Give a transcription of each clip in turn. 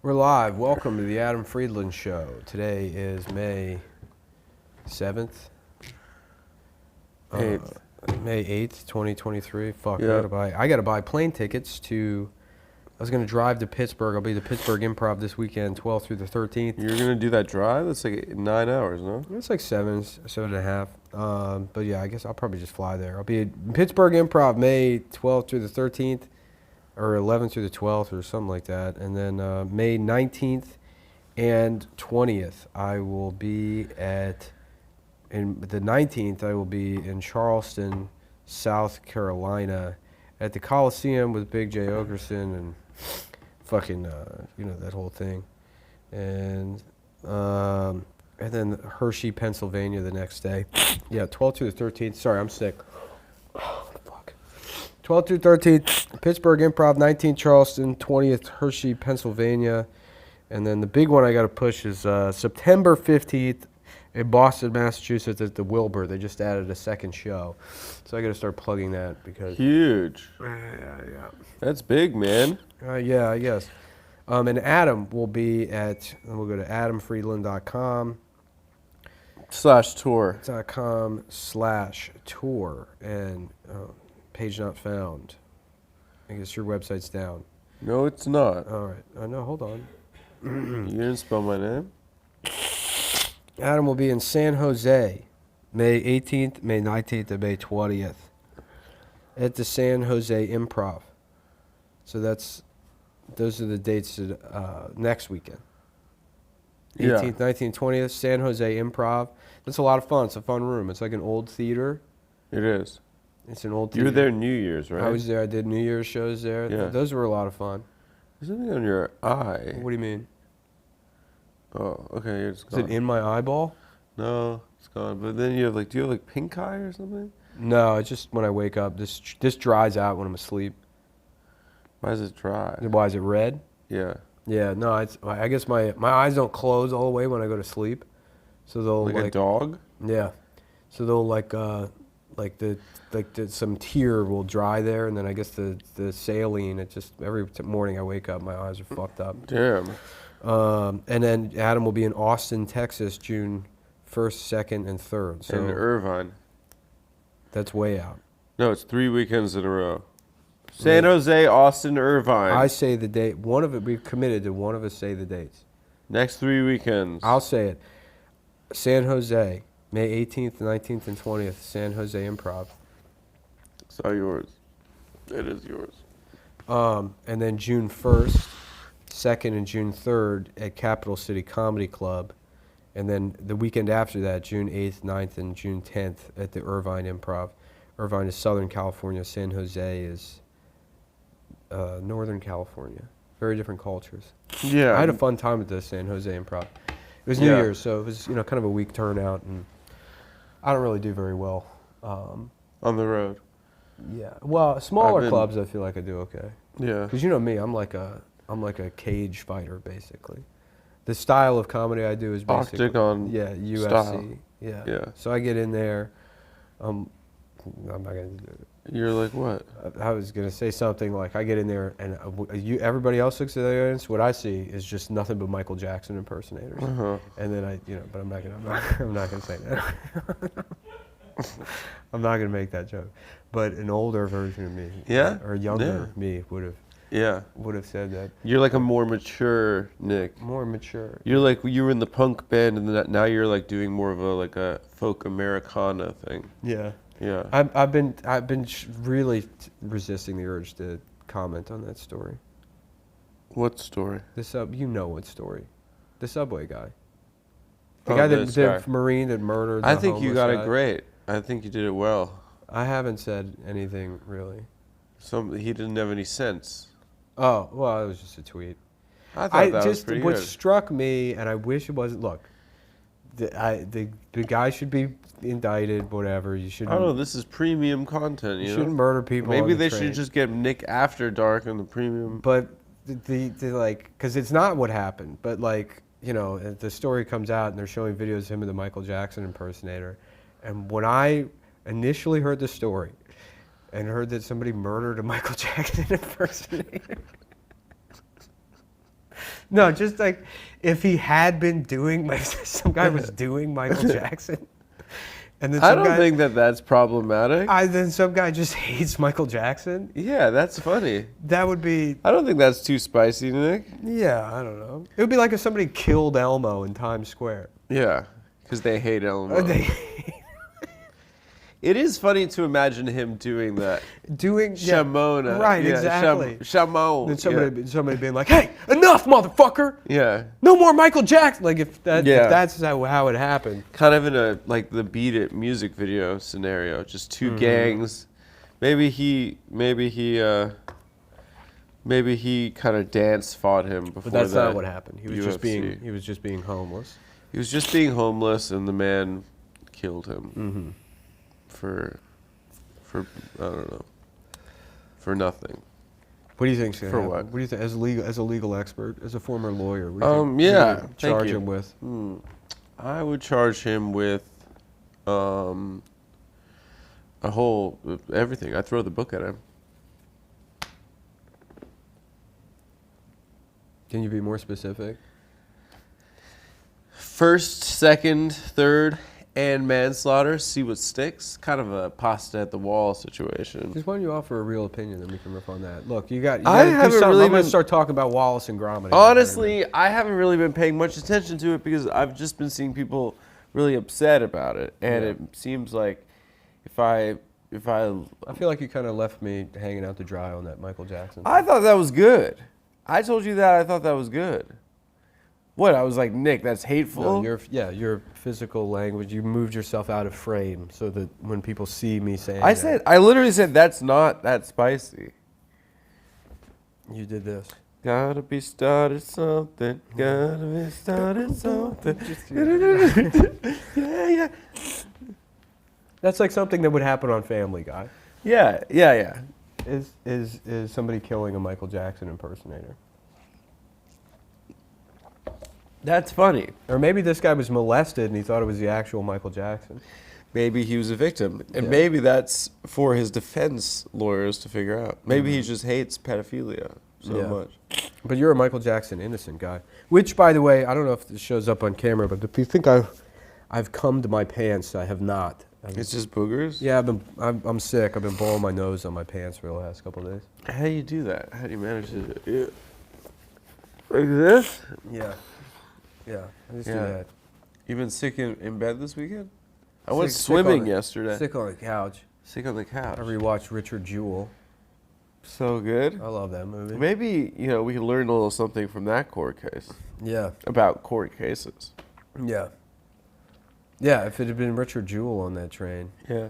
We're live. Welcome to the Adam Friedland Show. Today is May 7th. 8th. May 8th, 2023. Fuck, Yeah. I gotta buy plane tickets to... I was gonna drive to Pittsburgh. I'll be at the Pittsburgh Improv this weekend, 12th through the 13th. You're going to do that drive? That's like 9 hours, no? It's like 7.5. But yeah, I guess I'll probably just fly there. I'll be at Pittsburgh Improv May 12th through the 13th, or 11th through the 12th, or something like that. And then May 19th and 20th, I will be at... And the 19th, I will be in Charleston, South Carolina, at the Coliseum with Big J. Ogerson and fucking, that whole thing. And then Hershey, Pennsylvania the next day. Yeah, 12th through the 13th. Sorry, I'm sick. Oh, fuck. 12th through 13th, Pittsburgh Improv, 19th Charleston, 20th Hershey, Pennsylvania. And then the big one I got to push is September 15th in Boston, Massachusetts at the Wilbur. They just added a second show. So I got to start plugging that because... Huge. Yeah. That's big, man. Yeah, I guess. And Adam will be at... We'll go to adamfriedland.com. /tour. .com/tour. And page not found. I guess your website's down. No, it's not. All right. No, hold on. You didn't spell my name? Adam will be in San Jose, May 18th, May 19th, and May 20th at the San Jose Improv. So those are the dates next weekend. 18th, 19th, 20th, San Jose Improv. That's a lot of fun. It's a fun room. It's like an old theater. It is. It's an old You theater. were there New Year's, right? I was there. I did New Year's shows there. Yeah. Those were a lot of fun. There's something on your eye. What do you mean? Oh, okay, it's Is gone. it in my eyeball? No, it's gone. But then you have do you have pink eye or something? No, it's just when I wake up. This dries out when I'm asleep. Why is it dry? Why is it red? Yeah. Yeah, no, I guess my eyes don't close all the way when I go to sleep, so they'll Like a dog? Yeah, so they'll some tear will dry there, and then I guess the saline. It just every morning I wake up, my eyes are fucked up. Damn. And then Adam will be in Austin, Texas, June 1st, 2nd, and 3rd. So In Irvine. that's way out. No, it's 3 weekends in a row. San Jose, Austin, Irvine. I say the date. One of it, we've committed to one of us say the dates. Next 3 weekends. I'll say it. San Jose, May 18th, 19th, and 20th, San Jose Improv. It's all yours. It is yours. And then June 1st, 2nd, and June 3rd at Capital City Comedy Club. And then the weekend after that, June 8th, 9th, and June 10th at the Irvine Improv. Irvine is Southern California. San Jose is Northern California. Very different cultures. Yeah. I had a fun time at the San Jose Improv. It was New Year's, so it was kind of a weak turnout, and I don't really do very well. On the road. Yeah. Well, smaller clubs, I feel like I do okay. Yeah. Because you know me, I'm like a cage fighter basically. The style of comedy I do is basically Octagon. UFC. Style. Yeah. So I get in there. I'm not gonna do it. You're like what? I was gonna say something like I get in there and everybody else looks at the audience. What I see is just nothing but Michael Jackson impersonators. Uh-huh. And then but I'm not gonna say that. I'm not gonna make that joke. But an older version of me, or younger me would have said that. You're like a more mature Nick. More mature. You're like you were in the punk band, and then now you're like doing more of a folk Americana thing. Yeah. Yeah. I've been really resisting the urge to comment on that story. What story? You know what story? The subway guy. The guy the Marine that murdered. I think you got it great. I think you did it well. I haven't said anything really. He didn't have any sense. Oh well, it was just a tweet. I thought that was pretty what good. struck me, and I wish it wasn't. Look, the guy should be indicted. Whatever, you shouldn't. I don't know. This is premium content. You shouldn't murder people. Maybe they should just get Nick After Dark on the premium. But because it's not what happened. But the story comes out and they're showing videos of him with the Michael Jackson impersonator, and when I initially heard the story, and heard that somebody murdered a Michael Jackson impersonator. No, just like if he had been doing, some guy was doing Michael Jackson. And then I don't think that that's problematic. then some guy just hates Michael Jackson. Yeah, that's funny. That would be. I don't think that's too spicy, Nick. Yeah, I don't know. It would be like if somebody killed Elmo in Times Square. Yeah, because they hate Elmo. It is funny to imagine him doing that. Shamona. Right, yeah, exactly. Shamon. Then somebody being like, "Hey, enough, motherfucker! Yeah. No more Michael Jackson." Like if Yeah. that's how it happened. Kind of in a like the Beat It music video scenario, just two gangs. Maybe he kind of dance fought him before. But that's that not what happened. He was just being homeless. He was just being homeless, and the man killed him. Mm-hmm. For I don't know. For nothing. What do you think's gonna For happen? what? What do you think as a legal expert, as a former lawyer? What do you think Yeah. you're gonna charge him with? I would charge him with a whole everything. I'd throw the book at him. Can you be more specific? First, second, third, and manslaughter. See what sticks. Kind of a pasta at the wall situation. Just why don't you offer a real opinion, then we can riff on that. Look, you got. I haven't really I'm gonna been- start talking about Wallace and Gromit. Honestly, I haven't really been paying much attention to it because I've just been seeing people really upset about it, and Yeah. it seems like if I feel like you kind of left me hanging out to dry on that Michael Jackson. I thought that was good. I told you that I thought that was good. What? I was like, Nick, that's hateful. No, your physical language. You moved yourself out of frame so that when people see me saying, I literally said that's not that spicy. you did this. Gotta be started something. Gotta be started something. Yeah. That's like something that would happen on Family Guy. Yeah. Is somebody killing a Michael Jackson impersonator? That's funny. Or maybe this guy was molested and he thought it was the actual Michael Jackson. Maybe he was a victim. And Yeah. maybe that's for his defense lawyers to figure out. Maybe he just hates pedophilia so Yeah. much. But you're a Michael Jackson innocent guy. Which, by the way, I don't know if this shows up on camera, but if you think I've cummed my pants, I have not. It's just boogers? Yeah, I'm sick. I've been blowing my nose on my pants for the last couple of days. How do you do that? How do you manage to do it? Like this? Yeah. Yeah. I just do Yeah. that. You been sick in bed this weekend? I Sick- went sick swimming on the- yesterday. Sick on the couch. Sick on the couch. I rewatched Richard Jewell. So good. I love that movie. Maybe, we could learn a little something from that court case. Yeah. About court cases. Yeah. Yeah, if it had been Richard Jewell on that train, Yeah.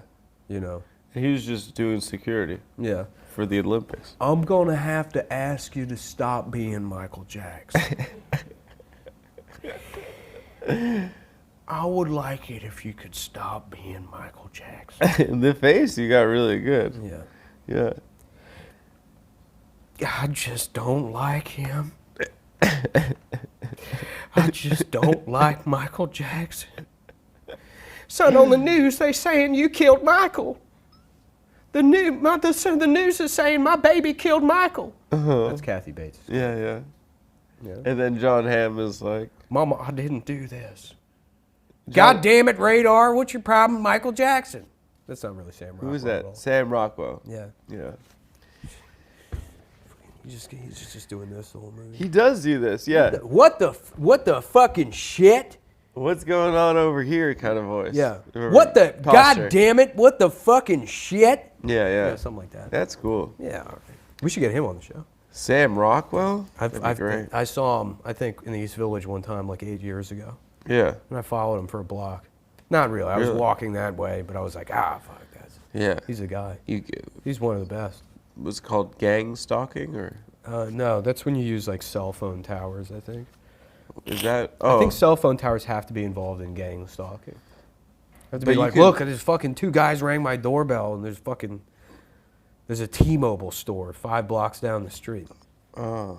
you know. And he was just doing security Yeah. for the Olympics. I'm going to have to ask you to stop being Michael Jackson. I would like it if you could stop being Michael Jackson. In the face, you got really good. Yeah. Yeah. I just don't like him. I just don't like Michael Jackson. Son, on the news, they saying you killed Michael. The news is saying my baby killed Michael. That's Kathy Bates. Yeah. Yeah. And then John Hamm is like, Mama, I didn't do this. God damn it, Radar, what's your problem, Michael Jackson? That's not really Sam Rockwell. who is at all. that? Sam Rockwell. Yeah. Yeah. He's just doing this the whole movie. He does do this, yeah. What the fucking shit? What's going on over here kind of voice. Yeah. Or What the, posture. God damn it, what the fucking shit? Yeah. Something like that. That's cool. Yeah, all right. We should get him on the show. Sam Rockwell? That'd be great. I saw him, I think, in the East Village one time, like 8 years ago. Yeah. And I followed him for a block. Not really. I was Really? walking that way, but I was like, fuck that. Yeah. He's a guy. You, He's one of the best. was it called gang stalking or No, that's when you use like cell phone towers, I think. is that? Oh. I think cell phone towers have to be involved in gang stalking. Have to But be you like, could- look, there's fucking 2 guys rang my doorbell, and there's a T-Mobile store 5 blocks down the street. Oh.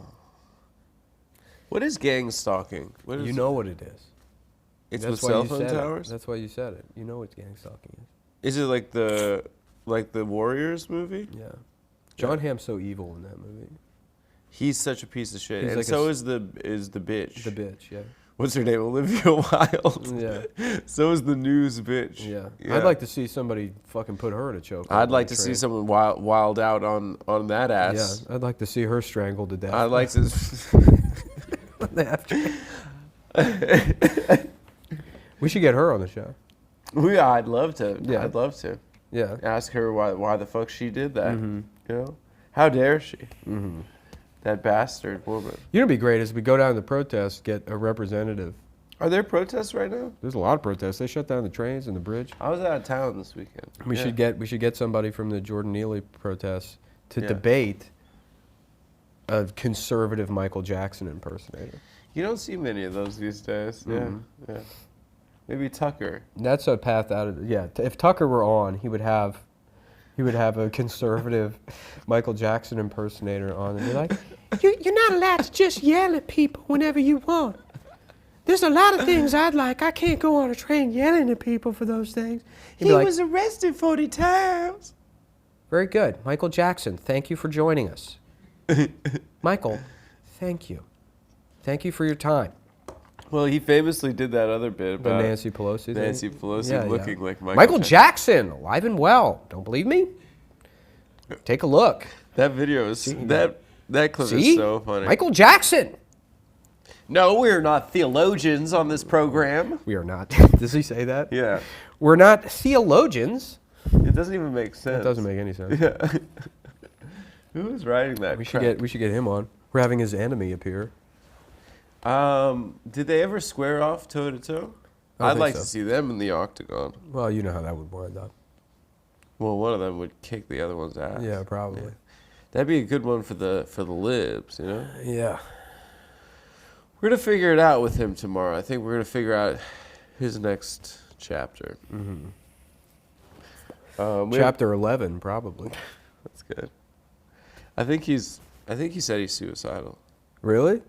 What is gang stalking? What is You know what it is. It's That's with why cell you phone said it. towers? That's why you said it. You know what gang stalking is. Is it like the Warriors movie? Yeah. John Hamm's so evil in that movie. He's such a piece of shit. He's And like so is the bitch. The bitch, yeah. What's her name? Olivia Wilde. Yeah. So is the news bitch. Yeah. I'd like to see somebody fucking put her in a choke. I'd like to see someone wild out on that ass. Yeah, I'd like to see her strangled to death. I'd like to. We should get her on the show. I'd love to. Yeah. I'd love to. Yeah. Ask her why the fuck she did that. You know? How dare she? That bastard woman. You know what'd be great is we go down to the protest, get a representative. Are there protests right now? There's a lot of protests. They shut down the trains and the bridge. I was out of town this weekend. We should get somebody from the Jordan Neely protests to Yeah. debate a conservative Michael Jackson impersonator. You don't see many of those these days. Yeah. Maybe Tucker. That's a path out of if Tucker were on, he would have a conservative Michael Jackson impersonator on and be like, you're not allowed to just yell at people whenever you want. There's a lot of things I'd like. I can't go on a train yelling at people for those things. He was arrested 40 times. Very good. Michael Jackson, thank you for joining us. Michael, thank you. Thank you for your time. Well, he famously did that other bit The about Nancy Pelosi thing? Nancy Pelosi looking like Michael Jackson, alive and well. Don't believe me? Take a look. That video is that clip See? is so funny. Michael Jackson. No, we're not theologians on this program. We are not. Does he say that? Yeah. We're not theologians. It doesn't even make sense. It doesn't make any sense. Yeah. Who is writing that? We should get him on. We're having his enemy appear. Did they ever square off toe to toe? I'd like to see them in the octagon. Well, you know how that would wind up. Well, one of them would kick the other one's ass. Yeah, probably. Yeah. That'd be a good one for the libs, you know? Yeah. We're gonna figure it out with him tomorrow. I think we're gonna figure out his next chapter. Chapter 11, probably. That's good. I think he said he's suicidal. Really?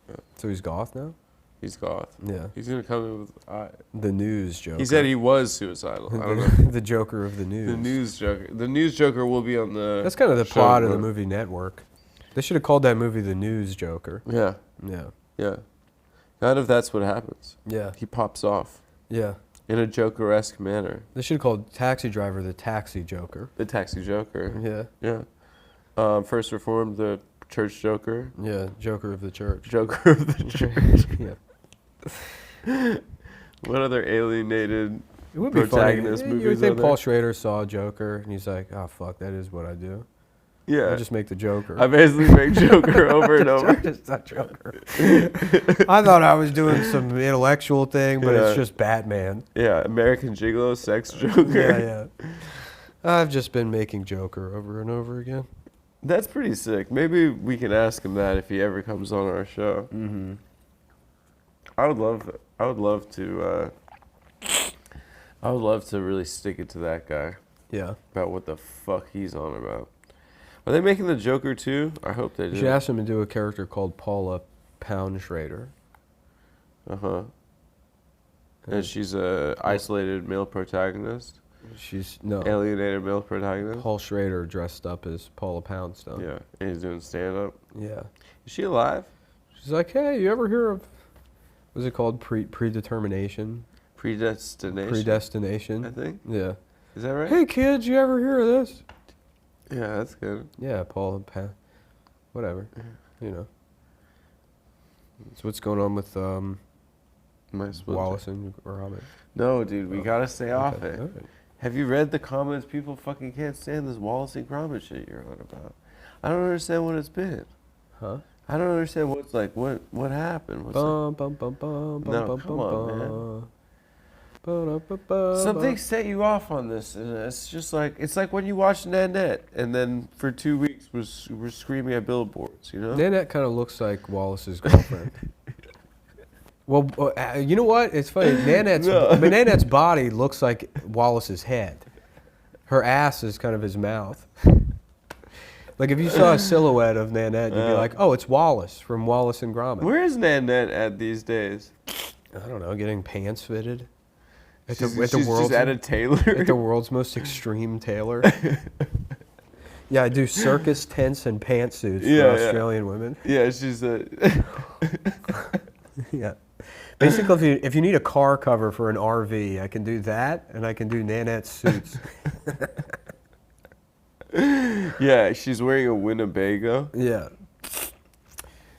Yeah. So he's goth now? He's goth. Yeah. He's gonna come in with The news Joker. He said he was suicidal. I don't know. The Joker of the news. The news Joker. The news Joker will be on the. That's kind of the plot of the show, movie Network. They should have called that movie The News Joker. Yeah. Yeah. Yeah. Kind of that's what happens. Yeah. He pops off. Yeah. In a Joker-esque manner. They should have called Taxi Driver the Taxi Joker. The Taxi Joker. Yeah. Yeah. First Reformed, the Church Joker. Yeah. Joker of the Church. Joker of the Church. Yeah. What other alienated It would be protagonist funny. movies You would think are Paul there? Schrader saw Joker and he's like, oh, fuck, that is what I do. Yeah. I just make the Joker. I basically make Joker over and over. Just that Joker. I thought I was doing some intellectual thing, but Yeah. it's just Batman. Yeah, American Gigolo, Sex Joker. Yeah. I've just been making Joker over and over again. That's pretty sick. Maybe we can ask him that if he ever comes on our show. Mm-hmm. I would love to really stick it to that guy Yeah. about what the fuck he's on about. Are they making the Joker too? I hope they You do. should ask him to do a character called Paula Pound Schrader. Uh-huh. And she's a isolated male protagonist. She's Alienated male protagonist. Paul Schrader dressed up as Paula Poundstone. Yeah. And he's doing stand-up. Yeah. Is she alive? She's like, hey, you ever hear of, what's it called? Predetermination? Predestination. I Predestination? think. Yeah. Is that right? Hey, kids, you ever hear of this? Yeah, that's good. Yeah, Paula Pound. Whatever. You know. So what's going on with Wallace and Gromit? No, dude, we gotta stay off Okay, it. all right. Have you read the comments? People fucking can't stand this Wallace and Gromit shit you're on about. I don't understand what it's been. Huh? I don't understand what's like. What happened? What's Bum, bum, bum, bum, bum, No, bum, come bum, on, bum. Ba-da-ba-ba-ba. Something set you off on this, and it's just like it's like when you watch Nanette, and then for 2 weeks we're screaming at billboards, you know? Nanette kind of looks like Wallace's girlfriend. Well, you know what? It's funny. Nanette's body looks like Wallace's head. Her ass is kind of his mouth. Like if you saw a silhouette of Nanette, you'd be like, "Oh, it's Wallace from Wallace and Gromit." Where is Nanette at these days? I don't know, getting pants fitted She's just at a tailor. at the world's most extreme tailor. Yeah, I do circus tents and pantsuits Yeah, for yeah. Australian women. Yeah, she's a. Yeah. Basically, if you need a car cover for an RV, I can do that, and I can do Nanette suits. Yeah, she's wearing a Winnebago. Yeah.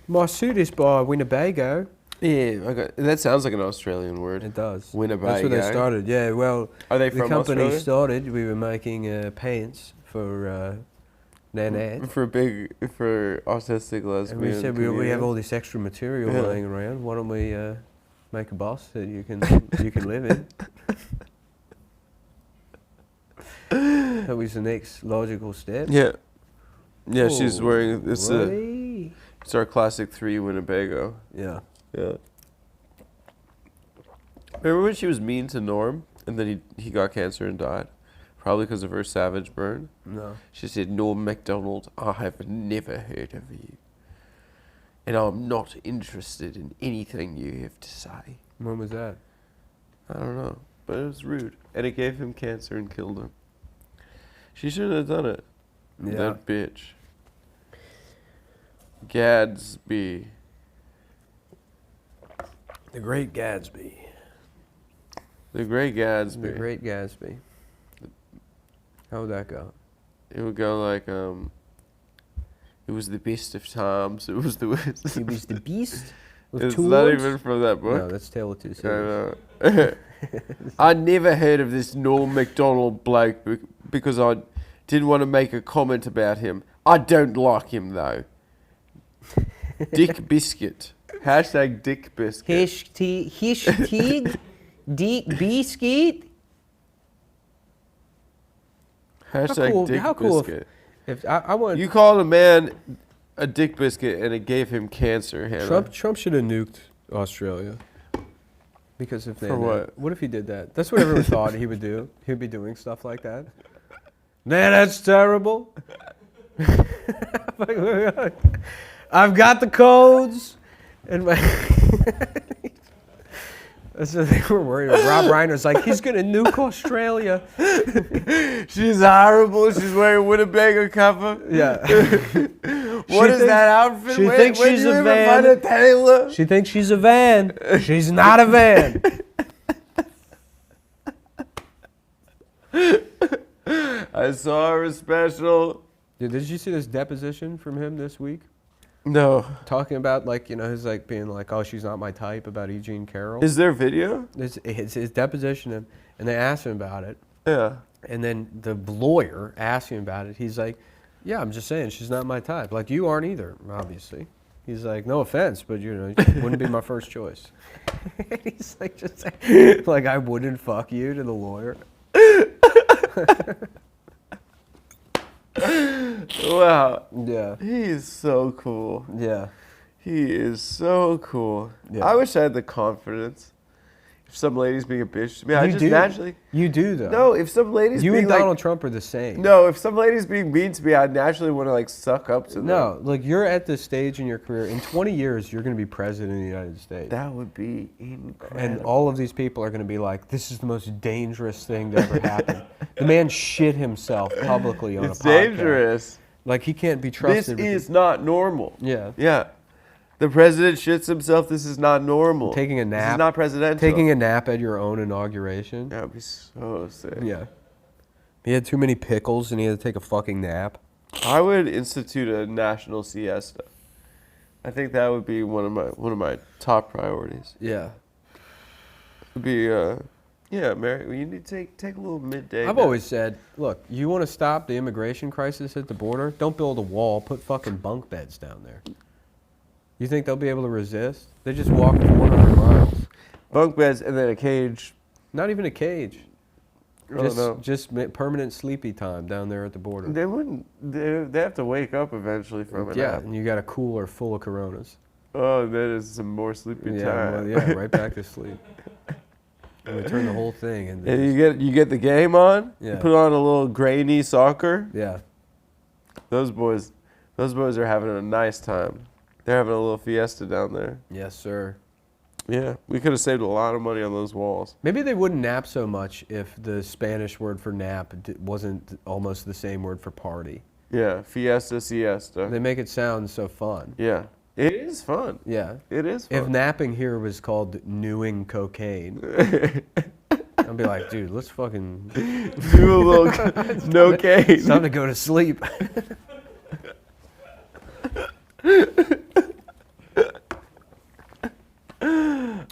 My suit is by Winnebago. Yeah, okay. That sounds like an Australian word. It does. Winnebago. That's where they started. Yeah, well, Are they the from company Australia? started, we were making pants for Nanette. For autistic lesbian. And we said we have comedians. all this extra material Yeah. laying around. Why don't we make a bus that you can live in? That was the next logical step. Yeah. Yeah, she's wearing Alrighty. it's our classic 3 Winnebago. Yeah. Yeah. Remember when she was mean to Norm and then he got cancer and died? Probably because of her savage burn. No. She said, Norm MacDonald, I have never heard of you. And I'm not interested in anything you have to say. When was that? I don't know. But it was rude. And it gave him cancer and killed him. She shouldn't have done it. Yeah. That bitch. Gadsby. The Great Gatsby. The Great Gatsby. The Great Gatsby. How would that go? It would go like, it was the best of times. It was the worst. He was the beast. With It's two not words? even from that book. No, that's Tale of Two I Cities. know. I never heard of this Norm MacDonald bloke because I didn't want to make a comment about him. I don't like him though. Dick Biscuit. Hashtag Dick Biscuit. Hashtag Dick Biscuit. Hashtag cool- Dick how cool if- Biscuit. If I want You called a man a Dick Biscuit and it gave him cancer, Hannah. Trump should have nuked Australia. Because if they For what? What if he did that? That's what everyone thought he would do. He'd be doing stuff like that. Man, that's terrible. I've got the codes. And my that's what they were worried about. Rob Reiner's like, he's going to nuke Australia. She's horrible. She's wearing Winnebago cover. Yeah. What is that outfit? she thinks When she's you a ever van. find a tailor? She thinks she's a van. She's not a van. I saw her special. Dude, did you see this deposition from him this week? No. Talking about, like, you know, his, like, being like, oh, she's not my type about E. Jean Carroll. Is there video? It's his deposition, and they asked him about it. Yeah. And then the lawyer asked him about it. He's like, yeah, I'm just saying, she's not my type. Like, you aren't either, obviously. He's like, no offense, but, you know, you wouldn't be my first choice. He's like, just like, I wouldn't fuck you to the lawyer. Wow. Yeah. He is so cool. Yeah. He is so cool. Yeah. I wish I had the confidence. If some lady's being a bitch to me, I You just do. naturally. You do, though. No, if some lady's You being and like. Donald Trump are the same. No, if some lady's being mean to me, I naturally want to like suck up to them. No, like, you're at this stage in your career. In 20 years, you're going to be president of the United States. That would be incredible. And all of these people are going to be like, this is the most dangerous thing to ever happen. The man shit himself publicly on It's a podcast. dangerous. Like, he can't be This trusted. is not normal. Yeah. Yeah. The president shits himself. This is not normal. Taking a This nap. is not presidential. Taking a nap at your own inauguration. That would be so sick. Yeah. He had too many pickles and he had to take a fucking nap. I would institute a national siesta. I think that would be one of my top priorities. Yeah. Would be yeah, Mary. You need to take a little midday. I've nap. always said, look, you want to stop the immigration crisis at the border? Don't build a wall. Put fucking bunk beds down there. You think they'll be able to resist? They just walk 400 miles. bunk beds and then a cage. Not even a cage. I don't know. Just permanent sleepy time down there at the border. They wouldn't. They have to wake up eventually from it. Yeah, and you got a cooler full of Coronas. Oh, that is some more sleepy Yeah, time. well, yeah, right back to sleep. And we turn the whole thing into. And you get the game on. Yeah. You put on a little grainy soccer. Yeah. Those boys are having a nice time. They're having a little fiesta down there. Yes, sir. Yeah, we could have saved a lot of money on those walls. Maybe they wouldn't nap so much if the Spanish word for nap wasn't almost the same word for party. Yeah, fiesta, siesta. They make it sound so fun. Yeah. It is fun. Yeah. It is If fun. napping here was called newing cocaine, I'd be like, dude, let's fucking Do a little no cane. It's time to go to sleep.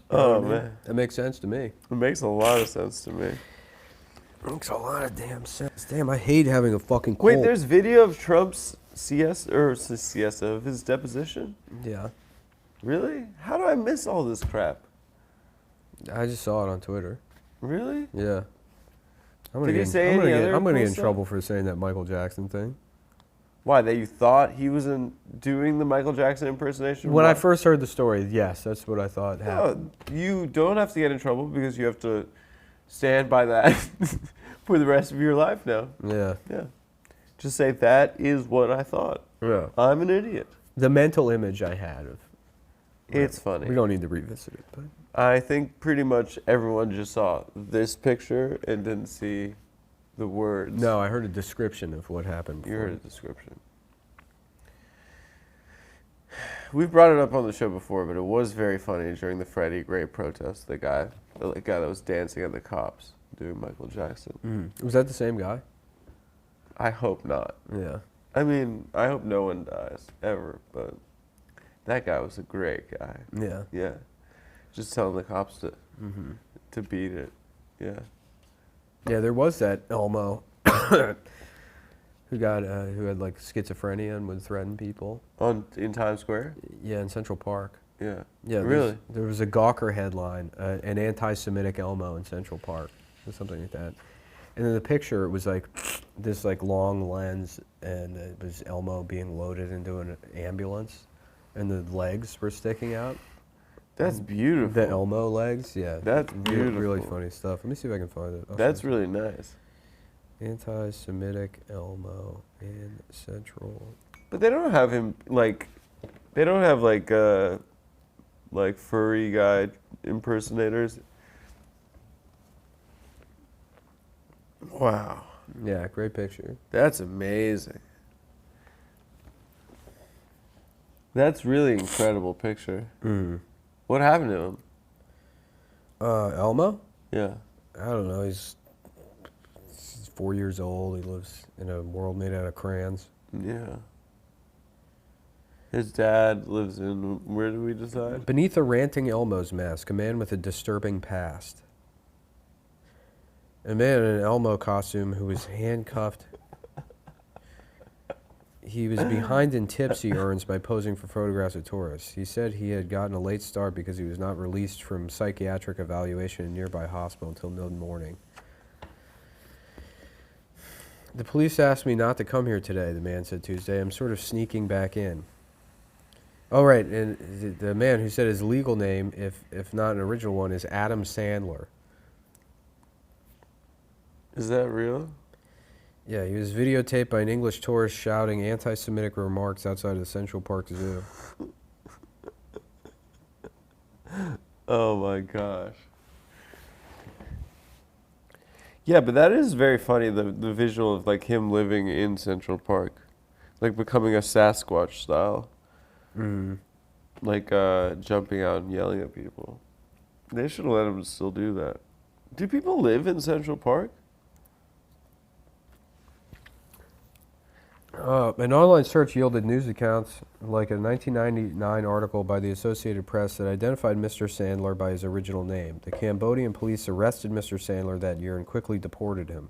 Oh, man. That makes sense to me. It makes a lot of sense to me. Makes a lot of damn sense. Damn, I hate having a fucking cold. Wait, there's video of Trump's siesta, of his deposition? Yeah. Really? How did I miss all this crap? I just saw it on Twitter. Really? Yeah. Did he say any other I'm gonna cool get in stuff? trouble for saying that Michael Jackson thing. Why, that you thought he was doing the Michael Jackson impersonation? When I Why? first heard the story, yes, that's what I thought happened. No, you don't have to get in trouble because you have to stand by that for the rest of your life now. Yeah. Yeah. Just say, that is what I thought. Yeah. I'm an idiot. The mental image I had of. It's funny. We don't need to revisit it, but. I think pretty much everyone just saw this picture and didn't see the words. No, I heard a description of what happened You before. heard a description. We've brought it up on the show before, but it was very funny during the Freddie Gray protest. The guy that was dancing at the cops doing Michael Jackson. Mm. Was that the same guy? I hope not. Yeah. I mean, I hope no one dies ever, but that guy was a great guy. Yeah. Yeah. Just telling the cops to Mm-hmm. to beat it. Yeah. Yeah, there was that Elmo who had like schizophrenia and would threaten people. In Times Square? Yeah, in Central Park. Yeah. Yeah, Really? There was a Gawker headline, an anti-Semitic Elmo in Central Park, or something like that. And in the picture, it was like this like long lens, and it was Elmo being loaded into an ambulance, and the legs were sticking out. That's beautiful. The Elmo legs, yeah. That's Really beautiful. funny stuff. Let me see if I can find it. I'll That's send it. really nice. Anti-Semitic Elmo in Central. But they don't have him they don't have like furry guy impersonators. Wow. Yeah, great picture. That's amazing. That's really incredible picture. Mm. What happened to him? Elmo? Yeah. I don't know. He's 4 years old. He lives in a world made out of crayons. Yeah. His dad lives in, where did we decide? Beneath a ranting Elmo's mask, a man with a disturbing past. A man in an Elmo costume who was handcuffed. He was behind in tips he earns by posing for photographs of tourists. He said he had gotten a late start because he was not released from psychiatric evaluation in a nearby hospital until mid-morning. The police asked me not to come here today, the man said Tuesday. I'm sort of sneaking back in. Oh, right, and the man who said his legal name, if not an original one, is Adam Sandler. Is that real? Yeah, he was videotaped by an English tourist shouting anti-Semitic remarks outside of the Central Park Zoo. Oh my gosh. Yeah, but that is very funny, the visual of like him living in Central Park. Like becoming a Sasquatch style. Mm. Like jumping out and yelling at people. They should let him still do that. Do people live in Central Park? An online search yielded news accounts like a 1999 article by the Associated Press that identified Mr. Sandler by his original name. The Cambodian police arrested Mr. Sandler that year and quickly deported him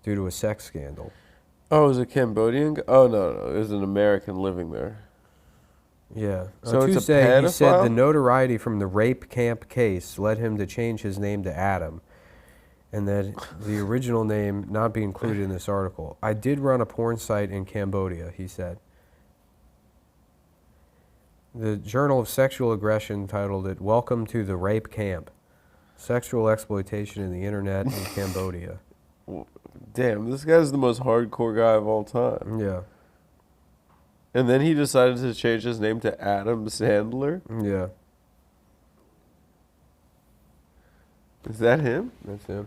due to a sex scandal. Oh, it was a Cambodian? Oh, no, it was an American living there. Yeah. So On it's a Tuesday, he said pedophile? the notoriety from the rape camp case led him to change his name to Adam, and that the original name not be included in this article. I did run a porn site in Cambodia, he said. The Journal of Sexual Aggression titled it, Welcome to the Rape Camp, Sexual Exploitation in the Internet in Cambodia. Damn, this guy's the most hardcore guy of all time. Yeah, And then he decided to change his name to Adam Sandler? yeah, Is that him? that's him.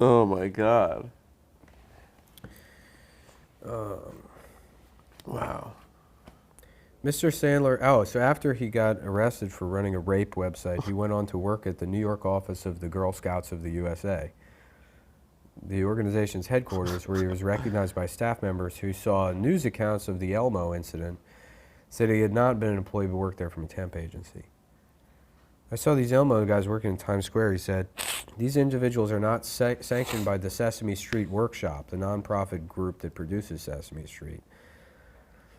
Oh my God. Wow. Mr. Sandler, oh, so after he got arrested for running a rape website, he went on to work at the New York office of the Girl Scouts of the USA, the organization's headquarters, where he was recognized by staff members who saw news accounts of the Elmo incident, said he had not been an employee but worked there from a temp agency. I saw these Elmo guys working in Times Square, he said. These individuals are not sanctioned by the Sesame Street Workshop, the nonprofit group that produces Sesame Street.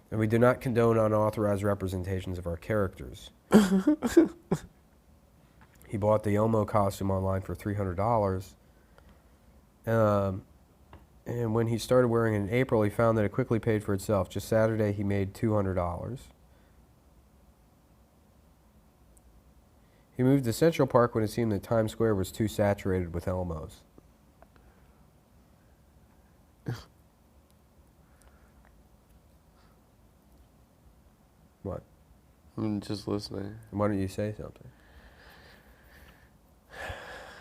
And we do not condone unauthorized representations of our characters. He bought the Elmo costume online for $300. And when he started wearing it in April, he found that it quickly paid for itself. Just Saturday, he made $200. He moved to Central Park when it seemed that Times Square was too saturated with Elmos. What? I'm just listening. Why don't you say something?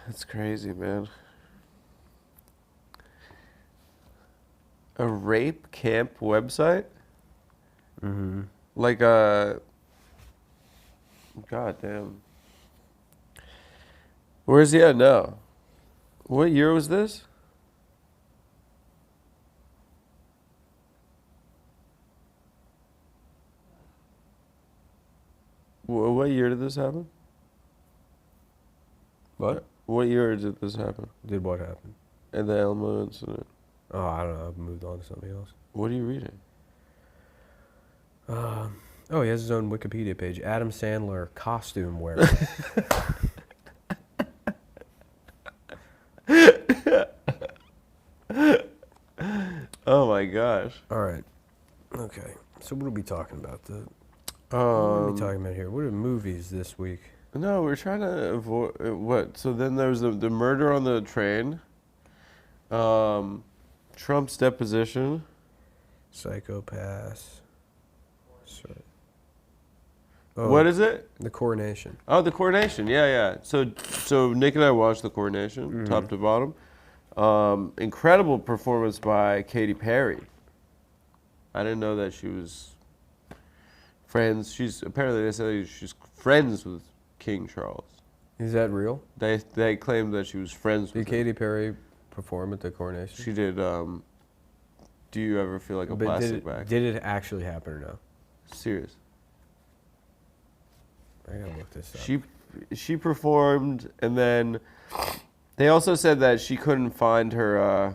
That's crazy, man. A rape camp website? Mm-hmm. Like a... God damn. Where's he at now? What year was this? What year did this happen? What? What year did this happen? Did what happen? And the Elmo incident. Oh, I don't know. I've moved on to something else. What are you reading? Oh, he has his own Wikipedia page. Adam Sandler, costume wearer. Oh my gosh. All right. Okay. So what are we talking about? What are we talking about here? What are movies this week? No, we're trying to avoid what? So then there was the murder on the train. Trump's deposition. Psychopaths. Sorry. Oh, What is it? The Coronation. Oh, the Coronation. Yeah, yeah. So Nick and I watched the Coronation, top to bottom. Incredible performance by Katy Perry. I didn't know that she was friends. Apparently they said she's friends with King Charles. Is that real? They claimed that she was friends with Did Katy Perry perform at the Coronation? She did. Do you ever feel like a plastic bag? Did it actually happen or no? Serious. I gotta look this up. She performed, and then they also said that she couldn't find her.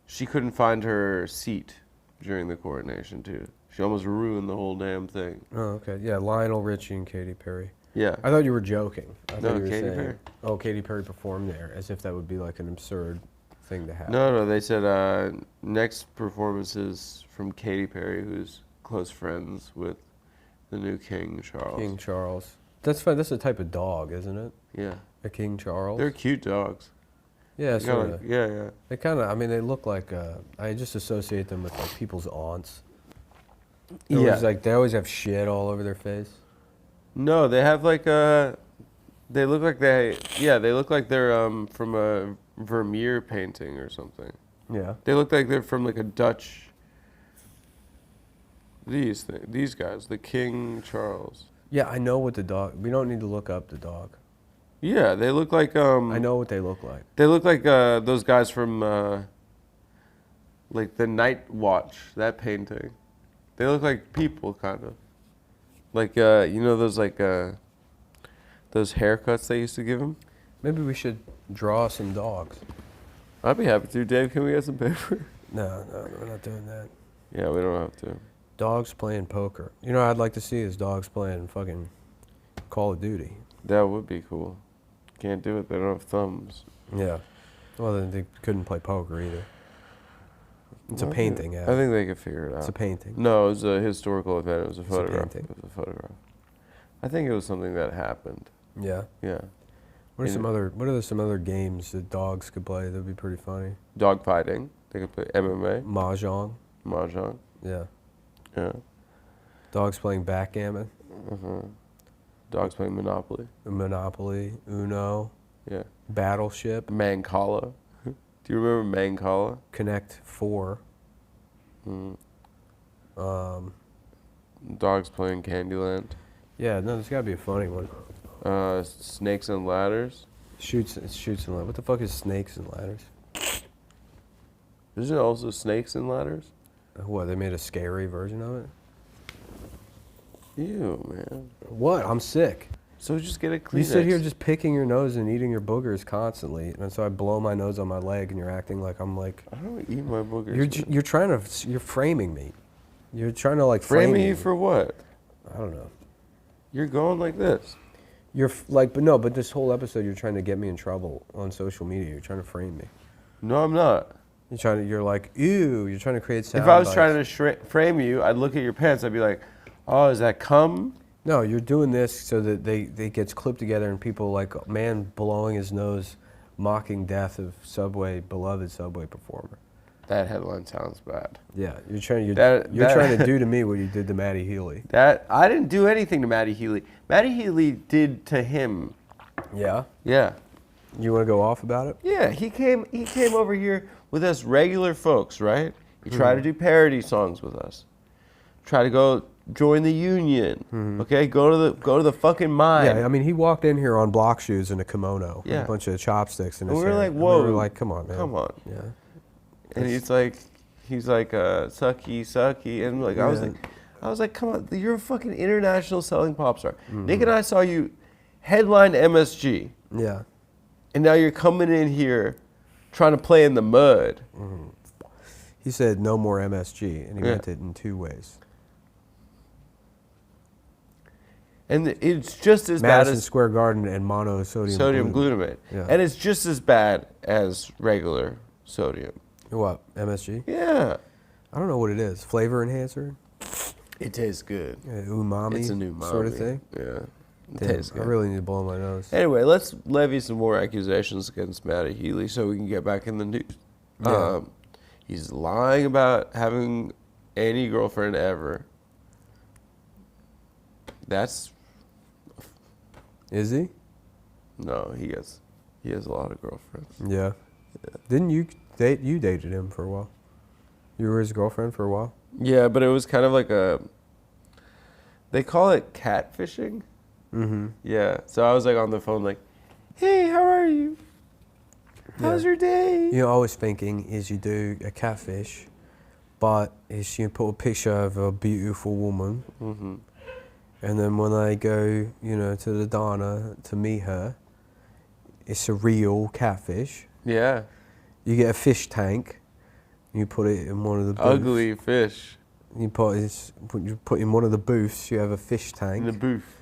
She couldn't find her seat during the coronation too. She almost ruined the whole damn thing. Oh, okay. Yeah, Lionel Richie and Katy Perry. Yeah. I thought you were joking. I No, thought you were Katy saying, Perry. oh, Katy Perry performed there, as if that would be like an absurd thing to happen. No, they said next performance is from Katy Perry, who's close friends with the new King Charles. King Charles. That's fine. That's a type of dog, isn't it? Yeah. A King Charles. They're cute dogs. Yeah, sort of. Yeah, yeah. They kind of. I mean, they look like. I just associate them with like people's aunts. They're always, like they always have shit all over their face. No, they have like a. They look like they. Yeah, they look like they're from a Vermeer painting or something. Yeah. They look like they're from like a Dutch. These guys, the King Charles. Yeah, I know what the dog. We don't need to look up the dog. Yeah, they look like I know what they look like. They look like those guys from like the Night Watch, that painting. They look like people, kind of. Like you know those like those haircuts they used to give them. Maybe we should draw some dogs. I'd be happy to. Dave, can we get some paper? No, we're not doing that. Yeah, we don't have to. Dogs playing poker. You know what I'd like to see is dogs playing fucking Call of Duty. That would be cool. Can't do it. They don't have thumbs. Yeah. Well, then they couldn't play poker either. It's a painting, yeah. I think they could figure it out. It's a painting. No, it was a historical event. It was a photograph. painting. It was a photograph. I think it was something that happened. Yeah. Yeah. What are some other games that dogs could play that'd be pretty funny? Dog fighting. They could play MMA. Mahjong. Mahjong. Yeah. Yeah. Dogs playing backgammon. Dogs playing Monopoly. Monopoly. Uno. Yeah. Battleship. Mancala. Do you remember Mancala? Connect 4. Dogs playing Candyland. Yeah, no, there's got to be a funny one. Snakes and ladders. Shoots and ladders. What the fuck is snakes and ladders? Isn't it also snakes and ladders? What, they made a scary version of it? Ew, man. What? I'm sick. So just get a Kleenex. You sit here just picking your nose and eating your boogers constantly, and so I blow my nose on my leg, and you're acting like I'm like. I don't eat my boogers. You're trying to. You're framing me. You're trying to like frame frame me me for what? I don't know. You're going like this. But this whole episode, you're trying to get me in trouble on social media. You're trying to frame me. No, I'm not. You're like, ew. You're trying to create sound If I was bites. trying to frame you, I'd look at your pants. I'd be like, oh, is that cum? No, you're doing this so that they gets clipped together and people like a man blowing his nose, mocking death of beloved Subway performer. That headline sounds bad. Yeah, you're trying to do to me what you did to Matty Healy. That I didn't do anything to Matty Healy. Matty Healy did to him. Yeah. Yeah. You want to go off about it? Yeah, he came over here with us regular folks, right? He tried to do parody songs with us. Try to go join the union. Okay, go to the fucking mine. Yeah, I mean, he walked in here on block shoes and a kimono, with Yeah. a bunch of chopsticks in his And we were hair. like, whoa. And we were like, come on, man. Come on. Yeah. And he's like, sucky, and like I was like, come on, you're a fucking international selling pop star. Nick and I saw you headline MSG, Yeah. and now you're coming in here trying to play in the mud. He said no more MSG, and he Yeah. meant it in 2 ways. And it's just as Madison bad as Square Garden and monosodium sodium glutamate. Yeah. And it's just as bad as regular sodium. What, MSG? Yeah. I don't know what it is. Flavor enhancer? It tastes good. Umami? It's a new sort of thing? Yeah. It Damn, tastes I good. really need to blow my nose. Anyway, let's levy some more accusations against Matty Healy so we can get back in the news. Yeah. He's lying about having any girlfriend ever. That's Is he? no, he has a lot of girlfriends. Yeah. Didn't you dated him for a while? You were his girlfriend for a while? Yeah, but it was kind of like they call it catfishing. Mm-hmm. Yeah. So I was like on the phone like, hey, how are you? How's your day? You're always thinking is you do a catfish, but is you put a picture of a beautiful woman, Mm-hmm. and then when I go, to the diner to meet her, it's a real catfish. Yeah. You get a fish tank, you put it in one of the booths. Ugly fish You put in one of the booths, you have a fish tank. in the booth.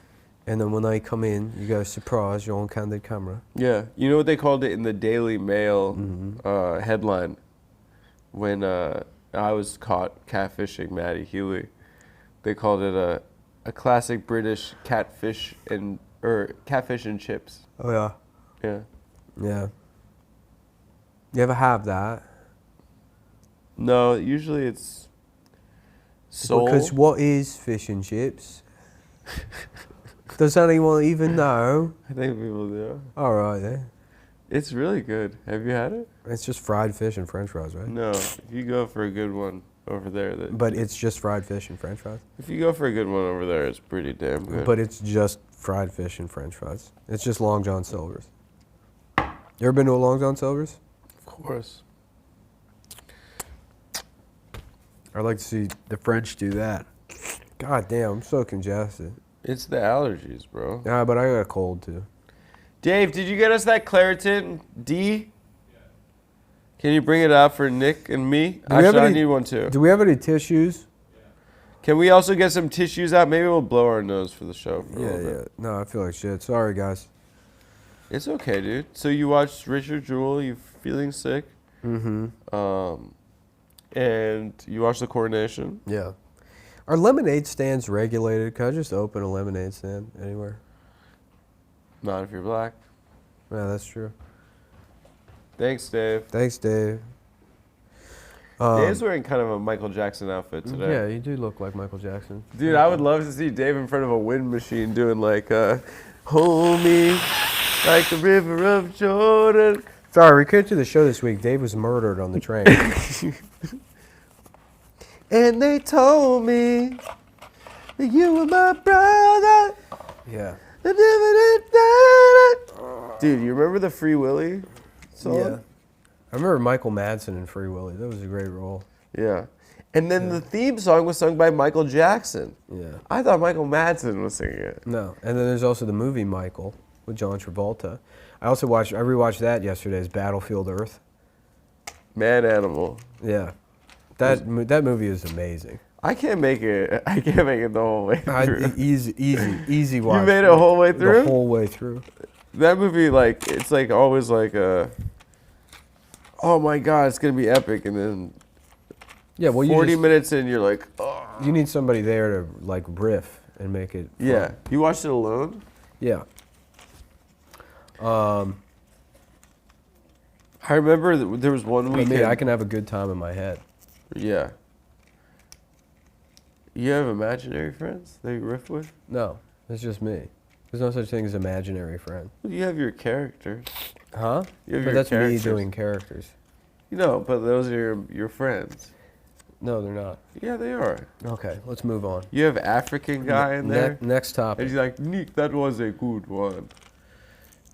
And then when they come in, you go, surprise, you're on candid camera. Yeah. You know what they called it in the Daily Mail headline when I was caught catfishing Matty Healy? They called it a classic British catfish and chips. Oh, yeah. Yeah. Yeah. You ever have that? No, usually it's sole. Because what is fish and chips? Does anyone even know? I think people do. All right, then. It's really good. Have you had it? It's just fried fish and french fries, right? No. If you go for a good one over there, But it's just fried fish and french fries? if you go for a good one over there, it's pretty damn good. But it's just fried fish and french fries. It's just Long John Silver's. You ever been to a Long John Silver's? of course. I'd like to see the French do that. God damn, I'm so congested. It's the allergies, bro. Yeah, but I got a cold too. Dave, did you get us that Claritin D? Can you bring it out for Nick and me? Do we have Actually, I any- need one too. Do we have any tissues? Can we also get some tissues out? Maybe we'll blow our nose for the show for a Yeah, little yeah. bit. No, I feel like shit. Sorry, guys. It's okay, dude. So you watched Richard Jewell, you feeling sick, Mm-hmm. and you watched The Coronation. Yeah. Are lemonade stands regulated? Can I just open a lemonade stand anywhere? Not if you're black. Yeah, that's true. Thanks, Dave. Thanks, Dave. Dave's wearing kind of a Michael Jackson outfit today. Yeah, you do look like Michael Jackson. Dude, I would love to see Dave in front of a wind machine doing like, hold me like the river of Jordan. Sorry, we couldn't do the show this week. Dave was murdered on the train. And they told me that you were my brother. Yeah. Dude, you remember the Free Willy song? Yeah. I remember Michael Madsen in Free Willy. That was a great role. Yeah. And then the theme song was sung by Michael Jackson. Yeah. I thought Michael Madsen was singing it. No. And then there's also the movie Michael with John Travolta. I rewatched that yesterday as Battlefield Earth. Man Animal. Yeah. That movie is amazing. I can't make it the whole way through. Easy watch. You made it a whole way through? The whole way through. That movie, like, it's like always like oh my God, it's going to be epic. And then 40 minutes in, you're like, oh. You need somebody there to, like, riff and make it fun. Yeah. You watched it alone? Yeah. I remember there was one weekend. I can have a good time in my head. Yeah. You have imaginary friends that you riff with? No, it's just me. There's no such thing as imaginary friend. Well, you have your characters. Huh? You have But your that's characters. me doing characters. You know, but those are your friends. No, they're not. Yeah, they are. Okay, let's move on. You have African guy in there. Next And topic. he's like, Nick, that was a good one.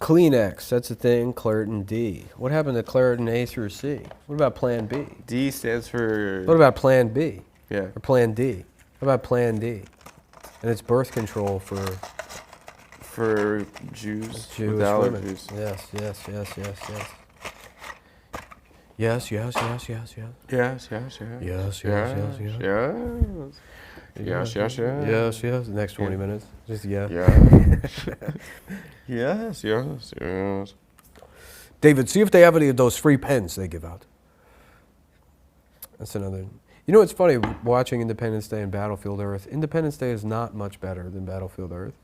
Kleenex, that's a thing. Claritin D. What happened to Claritin A through C? What about Plan B? D stands for... What about Plan B? Yeah. Or Plan D? What about Plan D? And it's birth control for Jews with Jewish women. allergies. Yes, yes, yes, yes, yes. Yes, yes, yes, yes, yes. Yes, yes, yes. Yes, yes, yes, yes. Yes. Yes, yes, yes. Yes, yes. The next 20 minutes. Just yeah. Yes. Yes, yes, yes. David, see if they have any of those free pens they give out. That's another. You know what's funny? Watching Independence Day and Battlefield Earth. Independence Day is not much better than Battlefield Earth,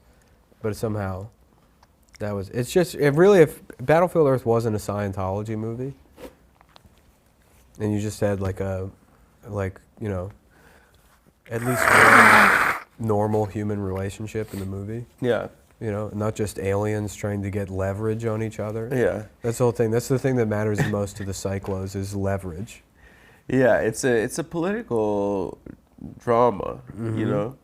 but somehow that was. It's just. It really. If Battlefield Earth wasn't a Scientology movie, and you just had like you know, at least one normal human relationship in the movie. Yeah. You know, not just aliens trying to get leverage on each other. Yeah. That's the whole thing. That's the thing that matters the most to the cyclos is leverage. Yeah, it's a political drama, you know?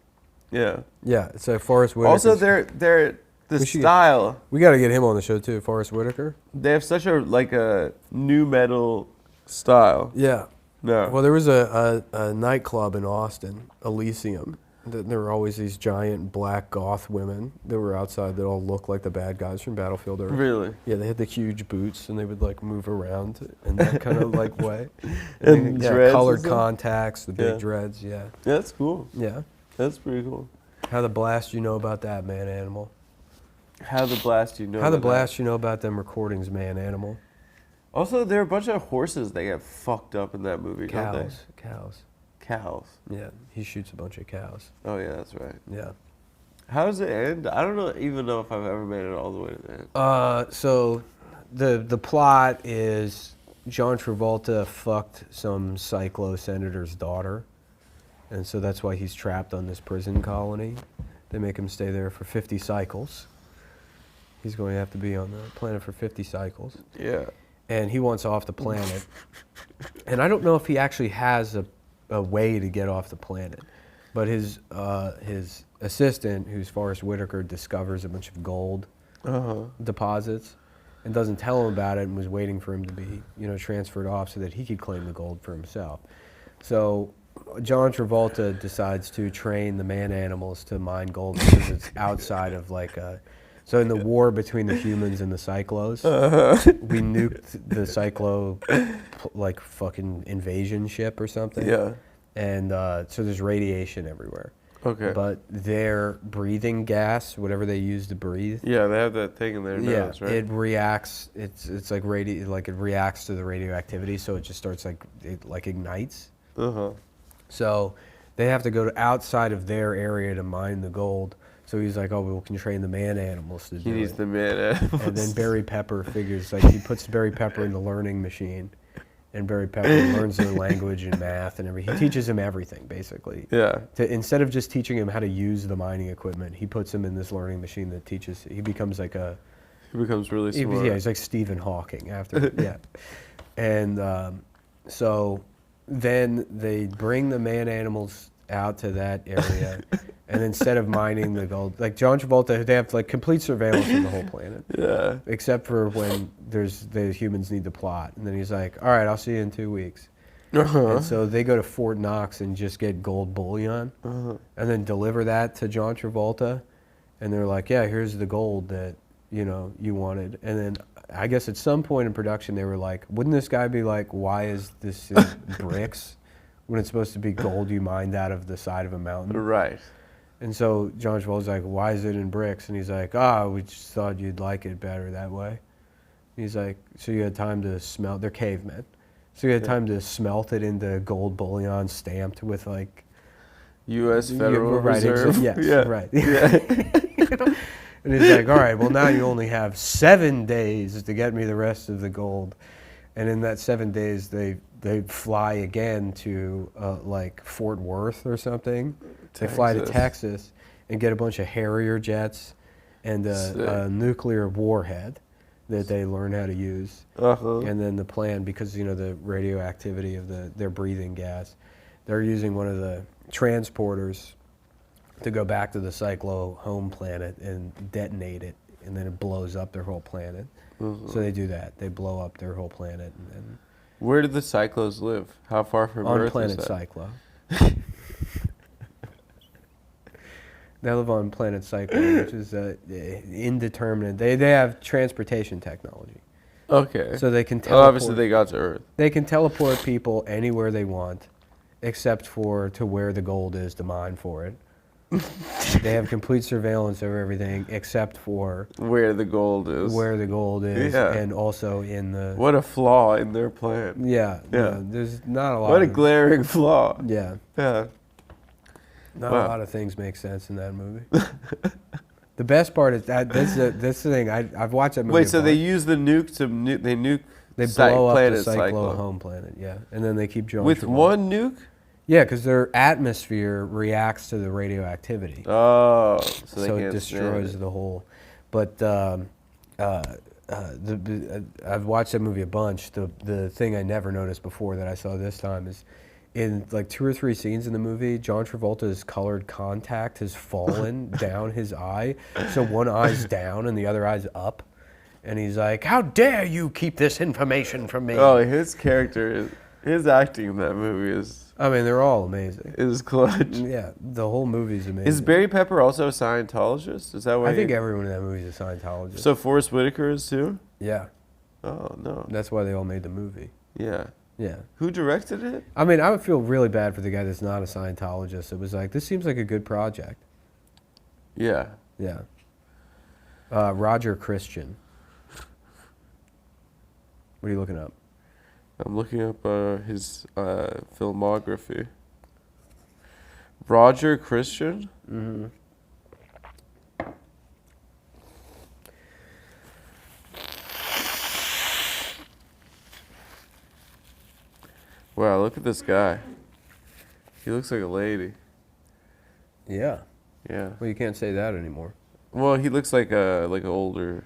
Yeah. Yeah, it's like Forrest Whitaker. Also, the style. We got to get him on the show too, Forrest Whitaker. They have such a new metal style. Yeah. No. Well, there was a nightclub in Austin, Elysium. There were always these giant black goth women that were outside that all looked like the bad guys from Battlefield Earth. Really? Yeah, they had the huge boots and they would like move around in that kind of like way. And yeah, dreads colored and stuff? contacts, the big dreads. Yeah. That's cool. Yeah. That's pretty cool. How the blast you know about that, man animal? How the blast you know? How the about blast you know about them recordings, man animal? that? Also, there are a bunch of horses that get fucked up in that movie, don't they? Cows. Cows. Yeah, he shoots a bunch of cows. Oh yeah, that's right. Yeah. How does it end? I don't even know if I've ever made it all the way to the end. So the plot is John Travolta fucked some cyclo senator's daughter, and so that's why he's trapped on this prison colony. They make him stay there for 50 cycles. He's going to have to be on the planet for 50 cycles. Yeah. And he wants off the planet. And I don't know if he actually has a way to get off the planet. But his assistant, who's Forrest Whitaker, discovers a bunch of gold deposits and doesn't tell him about it and was waiting for him to be, transferred off so that he could claim the gold for himself. So John Travolta decides to train the man animals to mine gold because it's outside of so in the war between the humans and the cyclos, we nuked the cyclo fucking invasion ship or something. Yeah. And so there's radiation everywhere. Okay. But their breathing gas, whatever they use to breathe. Yeah, they have that thing in their nose, right? It reacts. It's like it reacts to the radioactivity, so it just starts it ignites. So they have to go outside of their area to mine the gold. So he's like, we can train the man animals to do it. He needs the man animals. And then Barry Pepper figures, he puts Barry Pepper in the learning machine. And Barry Pepper learns their language and math and everything. He teaches him everything, basically. Yeah. Instead of just teaching him how to use the mining equipment, he puts him in this learning machine that teaches. He becomes like a He becomes really smart. Yeah, he's like Stephen Hawking after. Yeah. And so then they bring the man animals out to that area, and instead of mining the gold, like John Travolta, they have like complete surveillance of the whole planet. Yeah. Except for when the humans need to plot, and then he's like, "All right, I'll see you in 2 weeks." Uh-huh. And so they go to Fort Knox and just get gold bullion, and then deliver that to John Travolta, and they're like, "Yeah, here's the gold that you wanted." And then I guess at some point in production they were like, "Wouldn't this guy be like, why is this in bricks when it's supposed to be gold you mined out of the side of a mountain?" Right. And so John Travolta's like, "Why is it in bricks?" And he's like, we just thought you'd like it better that way." And he's like, "So you had time to smelt?" They're cavemen. So you had time to smelt it into gold bullion stamped with like U.S. Federal right, Reserve. Yes, Yeah. right. Yeah. And he's like, "All right, well now you only have 7 days to get me the rest of the gold." And in that 7 days, they fly again to like Fort Worth or something. They fly to Texas and get a bunch of Harrier jets and a nuclear warhead that they learn how to use. And then the plan, because the radioactivity of their breathing gas, they're using one of the transporters to go back to the Cyclo home planet and detonate it, and then it blows up their whole planet. So they do that. They blow up their whole planet. And then Where do the Cyclos live? How far from on Earth planet is that? Cyclo. They live on planet Cyclo, which is indeterminate. They have transportation technology. Okay. So they can Well, teleport. obviously they got to Earth. They can teleport people anywhere they want, except to where the gold is to mine for it. They have complete surveillance over everything except for Where the gold is. where the gold is, Yeah. and also in the. What a flaw in their plan. Yeah. Yeah. There's not a lot. What a glaring flaw. Yeah. Yeah. Not Wow. a lot of things make sense in that movie. The best part is that's the thing. I've watched that movie. Wait, so a they bunch. use the nuke to they nuke They Cy- blow up planet the Cyclo Cyclone. home planet, yeah, and then they keep John With Travolta. one nuke? Yeah, because their atmosphere reacts to the radioactivity, Oh, so they so it can't destroys stand the whole. But I've watched that movie a bunch. The thing I never noticed before that I saw this time is, in like 2 or 3 scenes in the movie, John Travolta's colored contact has fallen down his eye, so one eye's down and the other eye's up, and he's like, "How dare you keep this information from me?" Oh, his character, his acting in that movie is I mean, they're all amazing. clutch. Yeah, the whole movie's amazing. Is Barry Pepper also a Scientologist? Is that why? I think everyone in that movie is a Scientologist. So Forrest Whitaker is too? Yeah, Oh no. that's why they all made the movie. Yeah. Yeah. Who directed it? I mean, I would feel really bad for the guy that's not a Scientologist. It was like, this seems like a good project. Yeah. Yeah. Roger Christian. What are you looking up? I'm looking up his filmography. Roger Christian? Mm-hmm. Wow, look at this guy. He looks like a lady. Yeah. Yeah. Well, you can't say that anymore. Well, he looks like an older.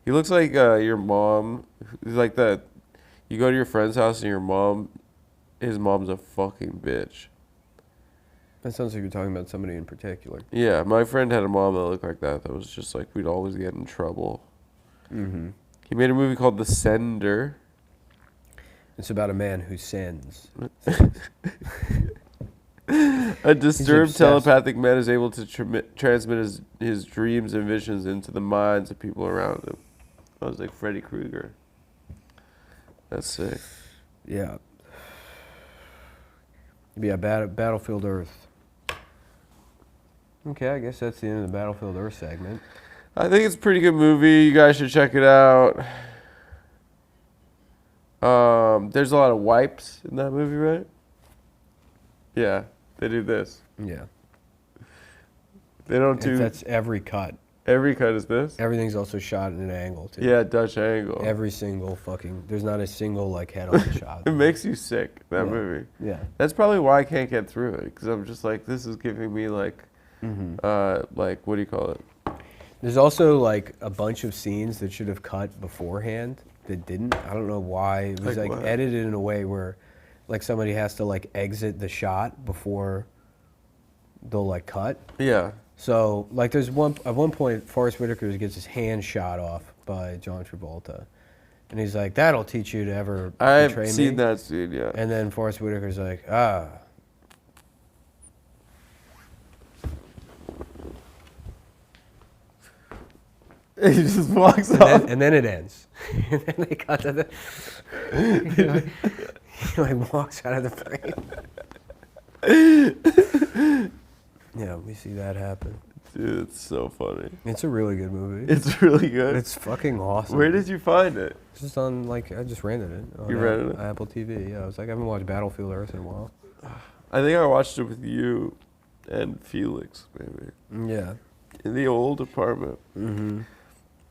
He looks like your mom. Like that. You go to your friend's house and his mom's a fucking bitch. That sounds like you're talking about somebody in particular. Yeah, my friend had a mom that looked like that. That was just like we'd always get in trouble. Mm-hmm. He made a movie called The Sender. It's about a man who sends. A disturbed obsessed. telepathic man is able to transmit his dreams and visions into the minds of people around him. I was like Freddy Krueger. That's sick. Yeah. Yeah, Battlefield Earth. Okay, I guess that's the end of the Battlefield Earth segment. I think it's a pretty good movie. You guys should check it out. There's a lot of wipes in that movie, right? Yeah, they do this. Yeah. They don't do... That's every cut. Every cut is this? Everything's also shot at an angle, too. Yeah, Dutch angle. Every single fucking... There's not a single, like, head-on shot. It makes you sick, that Yeah. movie. Yeah. That's probably why I can't get through it, because I'm just like, this is giving me, like, Mm-hmm. like, what do you call it? There's also like a bunch of scenes that should have cut beforehand that didn't. I don't know why. It was Like like what? edited in a way where like somebody has to like exit the shot before they'll like cut. Yeah. So like there's at one point Forrest Whitaker gets his hand shot off by John Travolta. And he's like, that'll teach you to ever I've betray seen me. that scene, yeah. And then Forrest Whitaker's like, ah. He just walks And off. then it ends. And then they cut to the. He like walks out of the frame. Yeah, we see that happen. Dude, it's so funny. It's a really good movie. It's really good. It's fucking awesome. Where did you find it? It's just on like I just rented it. On You rented it? Apple TV. Yeah, I was like I haven't watched Battlefield Earth in a while. I think I watched it with you and Felix, maybe. Yeah. In the old apartment. Mm-hmm.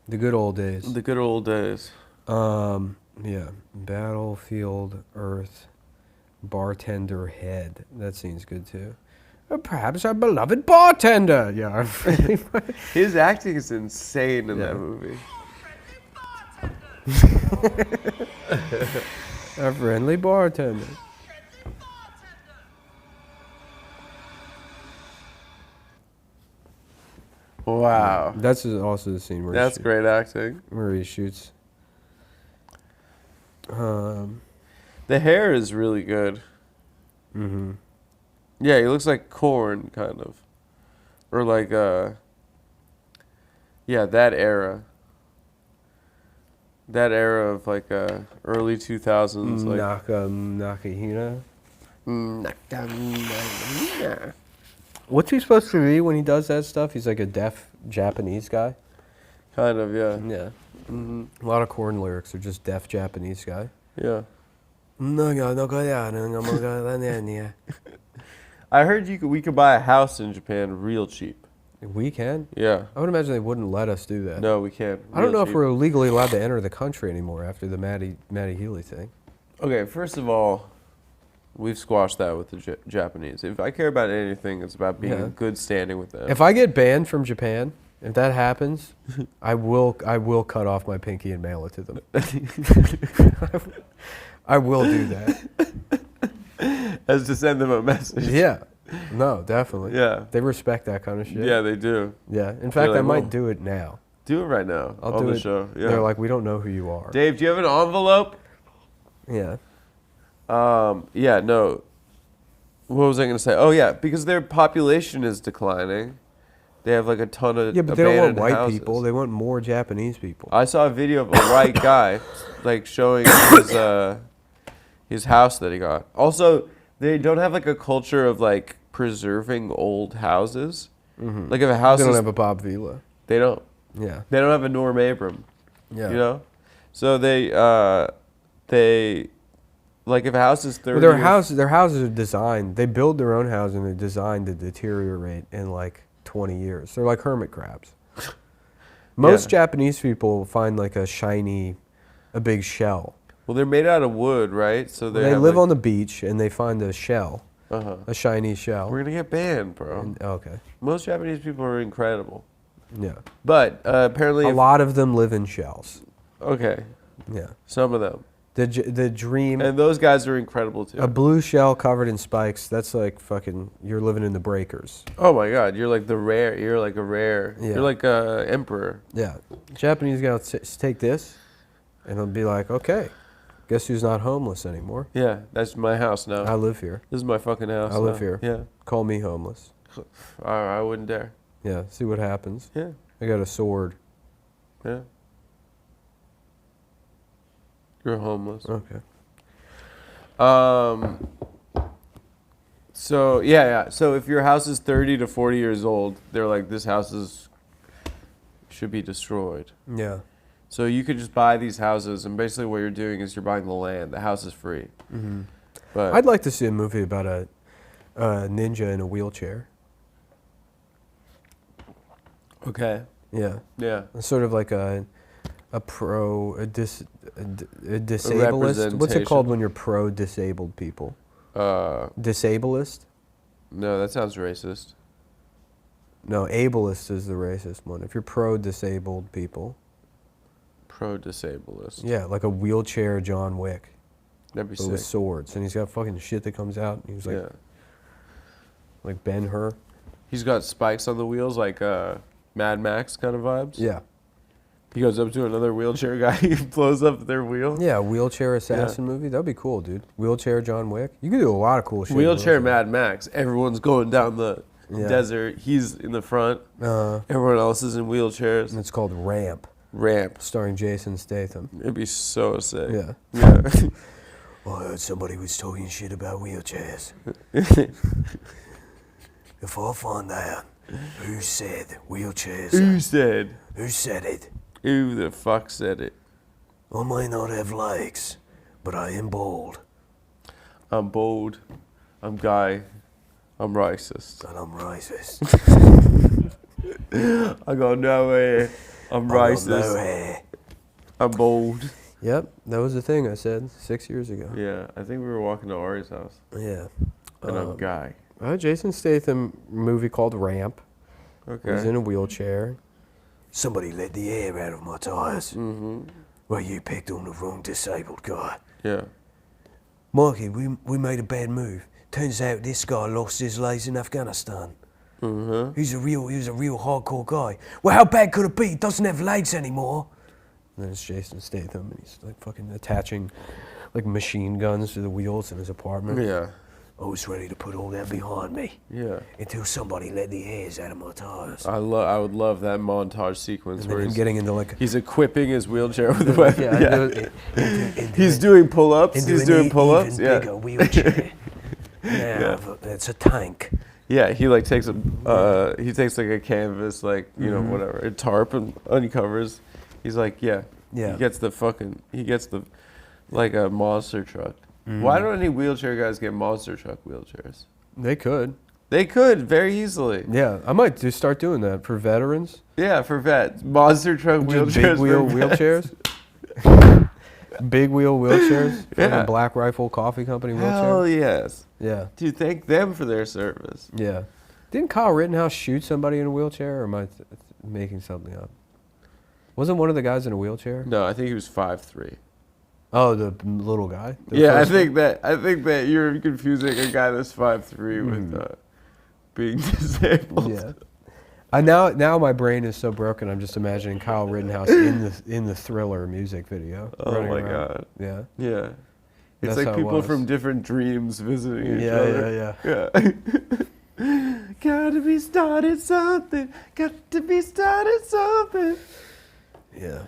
The good old days. The good old days. Yeah. Battlefield Earth, bartender head. That scene's good too. Perhaps our beloved bartender. Yeah. His acting is insane in Yeah. that movie. A friendly bartender. Wow. That's also the scene where That's he great acting. where he shoots. The hair is really good. Mm-hmm. Yeah, he looks like Korn, kind of. Or like, yeah, that era. That era of like early 2000s. Like, Nakahina. What's he supposed to be when he does that stuff? He's like a deaf Japanese guy. kind of, yeah. Yeah. Hmm. A lot of Korn lyrics are just deaf Japanese guy. Yeah. I heard we could buy a house in Japan real cheap. We can? Yeah. I would imagine they wouldn't let us do that. No, we can't. I don't Real know if cheap. we're legally allowed to enter the country anymore after the Matty Healy thing. Okay, first of all, we've squashed that with the Japanese. If I care about anything, it's about being Yeah. in good standing with them. If I get banned from Japan, if that happens, I will cut off my pinky and mail it to them. I will do that. As to send them a message. Yeah. No, definitely. Yeah. They respect that kind of shit. Yeah, they do. Yeah. In fact, like, I might "Whoa." do it now. Do it right now I'll on do the it. show. Yeah. They're like, we don't know who you are. Dave, do you have an envelope? Yeah. Yeah, no. What was I going to say? Oh, yeah, because their population is declining. They have like a ton of Yeah, but they don't want abandoned white houses. people. They want more Japanese people. I saw a video of a white guy like showing his house that he got. Also, they don't have like a culture of like preserving old houses. Mm-hmm. Like if a house They don't is, have a Bob Vila. they don't. Yeah. They don't have a Norm Abram. Yeah. You know? So they like if a house is 30 Well, or- their houses are designed. They build their own house and they're designed to deteriorate in like 20 years. They're like hermit crabs. Most Yeah. Japanese people find like a big shell. Well, they're made out of wood, right? So They have, live like, on the beach and they find a shell, Uh-huh. a shiny shell. We're gonna get banned, bro. Okay. Most Japanese people are incredible, Yeah. but apparently, A lot of them live in shells. okay, Yeah. some of them, The dream. and those guys are incredible too. A blue shell covered in spikes. That's like fucking. You're living in the breakers. Oh my God, you're like the rare. You're like a rare. Yeah. You're like a emperor. Yeah. Japanese guys take this, and they'll be like, okay, guess who's not homeless anymore? Yeah, that's my house now. I live here. This is my fucking house. I live now. here. Yeah, Call me homeless. I wouldn't dare. Yeah. See what happens. Yeah, I got a sword. yeah. You're homeless. Okay. So yeah. So if your house is 30 to 40 years old, they're like, this house should be destroyed. Yeah. So you could just buy these houses, and basically what you're doing is you're buying the land. The house is free. Mm-hmm. But I'd like to see a movie about a ninja in a wheelchair. okay. Yeah. Yeah. Sort of like a disablest. What's it called representation. when you're pro disabled people? No, Disablest? that sounds racist. No, ableist is the racist one. If you're pro-disabled people. Pro-disablist. Yeah, like a wheelchair John Wick. That'd be But with sick. swords. And he's got fucking shit that comes out. And he was like, Yeah. like Ben-Hur. He's got spikes on the wheels, like Mad Max kind of vibes. Yeah. He goes up to another wheelchair guy. He blows up their wheel. Yeah, wheelchair assassin movie. That'd be cool, dude. Wheelchair John Wick. You could do a lot of cool shit. Wheelchair Mad Max. Everyone's going down the Yeah. desert. He's in the front. And Everyone else is in wheelchairs. it's called Ramp, Ramp. starring Jason Statham. It'd be so sick. Yeah. Yeah. I heard somebody was talking shit about wheelchairs. If I find out who said wheelchairs, Who said? who said it? Who the fuck said it? I may not have legs, but I am bald, I'm bold. I'm gay. I'm racist. and I'm racist. I got no hair. I'm I got racist. no hair. I'm bold. Yep, that was the thing I said 6 years ago. Yeah, I think we were walking to Ari's house. Yeah. And I'm gay. Jason Statham movie called Ramp. Okay. He's in a wheelchair. Somebody let the air out of my tires. Mm-hmm. Well, you picked on the wrong disabled guy. Yeah. Mikey, we made a bad move. Turns out this guy lost his legs in Afghanistan. Mm-hmm. He was a real hardcore guy. Well, how bad could it be? He doesn't have legs anymore. And then it's Jason Statham, and he's like fucking attaching like machine guns to the wheels in his apartment. Yeah. I was ready to put all that behind me Yeah. until somebody let the hairs out of my tires. I would love that montage sequence And where then him he's, getting into like he's equipping his wheelchair with a weapon. into He's doing pull-ups. into He's an doing pull-ups. even Yeah. bigger wheelchair. Now it's a tank. Yeah, he like takes he takes like a canvas, like, you know, whatever, a tarp, and uncovers. He's like, yeah. Yeah. He gets the like a monster truck. Why don't any wheelchair guys get monster truck wheelchairs? They could. They could very easily. Yeah, I might just start doing that for veterans. Yeah, for vets. Monster truck Just wheelchairs. big wheel for vets. wheelchairs. Big wheel wheelchairs. From Yeah. the Black Rifle Coffee Company wheelchair. Hell yes. Yeah. Dude, thank them for their service. Yeah. Didn't Kyle Rittenhouse shoot somebody in a wheelchair, or am I making something up? Wasn't one of the guys in a wheelchair? No, I think he was 5'3". Oh, the little guy. The Yeah, I first think that you're confusing a guy that's 5'3" with being disabled. Yeah. Now my brain is so broken. I'm just imagining Kyle Rittenhouse in the Thriller music video. Oh running my around. god. Yeah. Yeah. It's That's like how it people was. from different dreams visiting each Yeah, other. yeah. Gotta be started something. Got to be started something. Yeah.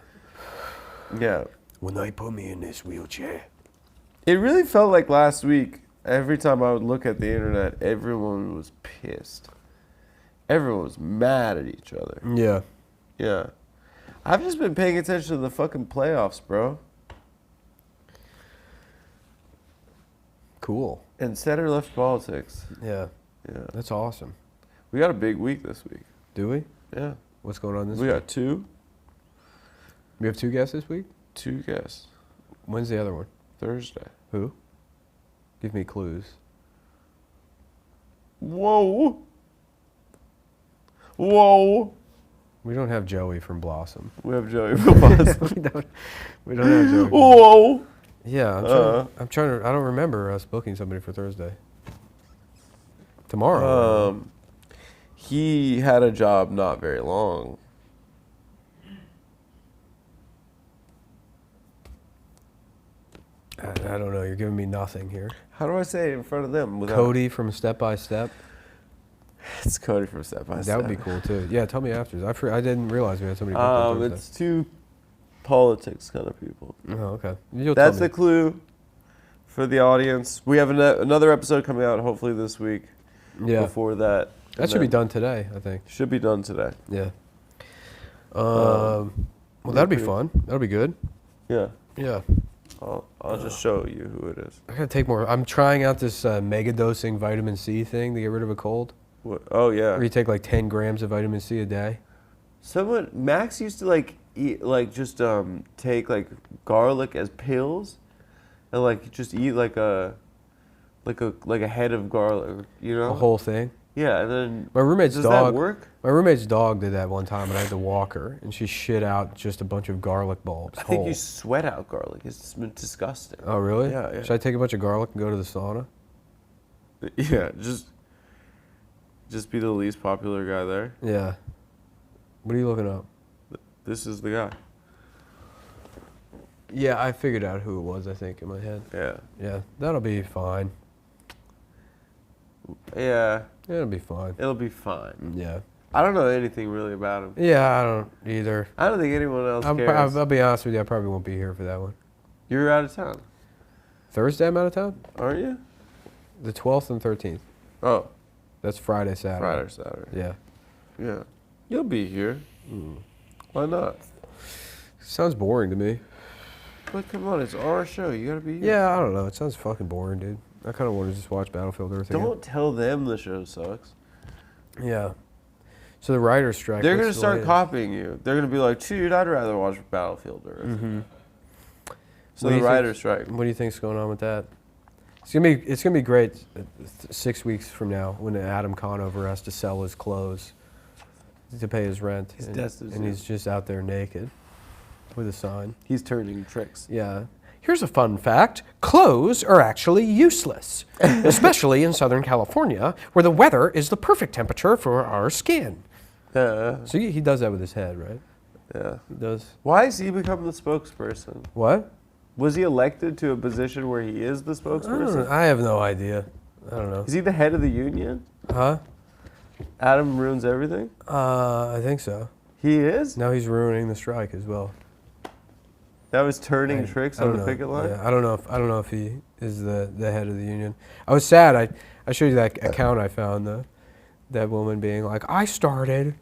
Yeah. When they put me in this wheelchair. It really felt like last week, every time I would look at the internet, everyone was pissed. Everyone was mad at each other. Yeah. Yeah. I've just been paying attention to the fucking playoffs, bro. Cool. And center left politics. Yeah. Yeah. That's awesome. We got a big week this week. Do we? Yeah. What's going on this We week? got two We have 2 guests this week? guests. When's the other one? Thursday. Who? Give me clues. Whoa. Whoa. We don't have Joey from Blossom. We have Joey from Boston. we don't have Joey. Whoa. Yeah, I'm trying to. I don't remember us booking somebody for Thursday. Tomorrow. He had a job not very long. I don't know. You're giving me nothing here. How do I say it in front of them? Without... Cody from Step by Step. It's Cody from Step by Step. That would be cool too. Yeah, tell me after. I didn't realize we had somebody booked on Thursday. It's two politics kind of people. Oh, okay. You'll That's tell the me. clue for the audience. We have another episode coming out hopefully this week. Yeah. Before that. That should be done today, I think. Should be done today. Yeah. Well, that'd be pretty- fun. That'll be good. Yeah. Yeah. I'll just show you who it is. I gotta take more. I'm trying out this mega dosing vitamin C thing to get rid of a cold. What? Oh yeah. Where you take like 10 grams of vitamin C a day. Max used to eat take like garlic as pills, and just eat like a head of garlic. You know. The whole thing. Yeah, and then My roommate's does dog. that work? My roommate's dog did that one time, and I had to walk her, and she shit out just a bunch of garlic bulbs. I think you whole. sweat out garlic. It's disgusting. Oh, really? Yeah, yeah. Should I take a bunch of garlic and go to the sauna? Yeah, just be the least popular guy there. Yeah. What are you looking up? This is the guy. Yeah, I figured out who it was, I think, in my head. Yeah. Yeah, that'll be fine. Yeah. It'll be fine. It'll be fine. Yeah. I don't know anything really about him. Yeah, I don't either. I don't think anyone else cares. I'll be honest with you, I probably won't be here for that one. You're out of town, Thursday I'm out of town? aren't you? The 12th and 13th. Oh, That's Friday, Saturday. Friday or Saturday. Yeah. Yeah. You'll be here. Why not? Sounds boring to me. But come on, it's our show. You gotta be here. Yeah, I don't know. It sounds fucking boring, dude. I kind of want to just watch Battlefield Earth again. Don't tell them the show sucks. Yeah. So the writer's strike. They're what's gonna the start latest? copying you. They're gonna be like, dude, I'd rather watch Battlefield Earth. Mm-hmm. So What do the you writer's strike. What do you think's going on with that? It's gonna be great 6 weeks from now when Adam Conover has to sell his clothes to pay his rent, He's and destitute. he's just out there naked with a sign. He's turning tricks. Yeah. Here's a fun fact. Clothes are actually useless, especially in Southern California, where the weather is the perfect temperature for our skin. Yeah. So he does that with his head, right? Yeah. He does. Why has he become the spokesperson? What? Was he elected to a position where he is the spokesperson? I have no idea. I don't know. Is he the head of the union? Huh? Adam ruins everything? I think so. He is? Now he's ruining the strike as well. That was turning tricks I on don't the know. picket line? Yeah, I don't know if he is the head of the union. I was sad. I showed you that account I found, that woman being like, I started,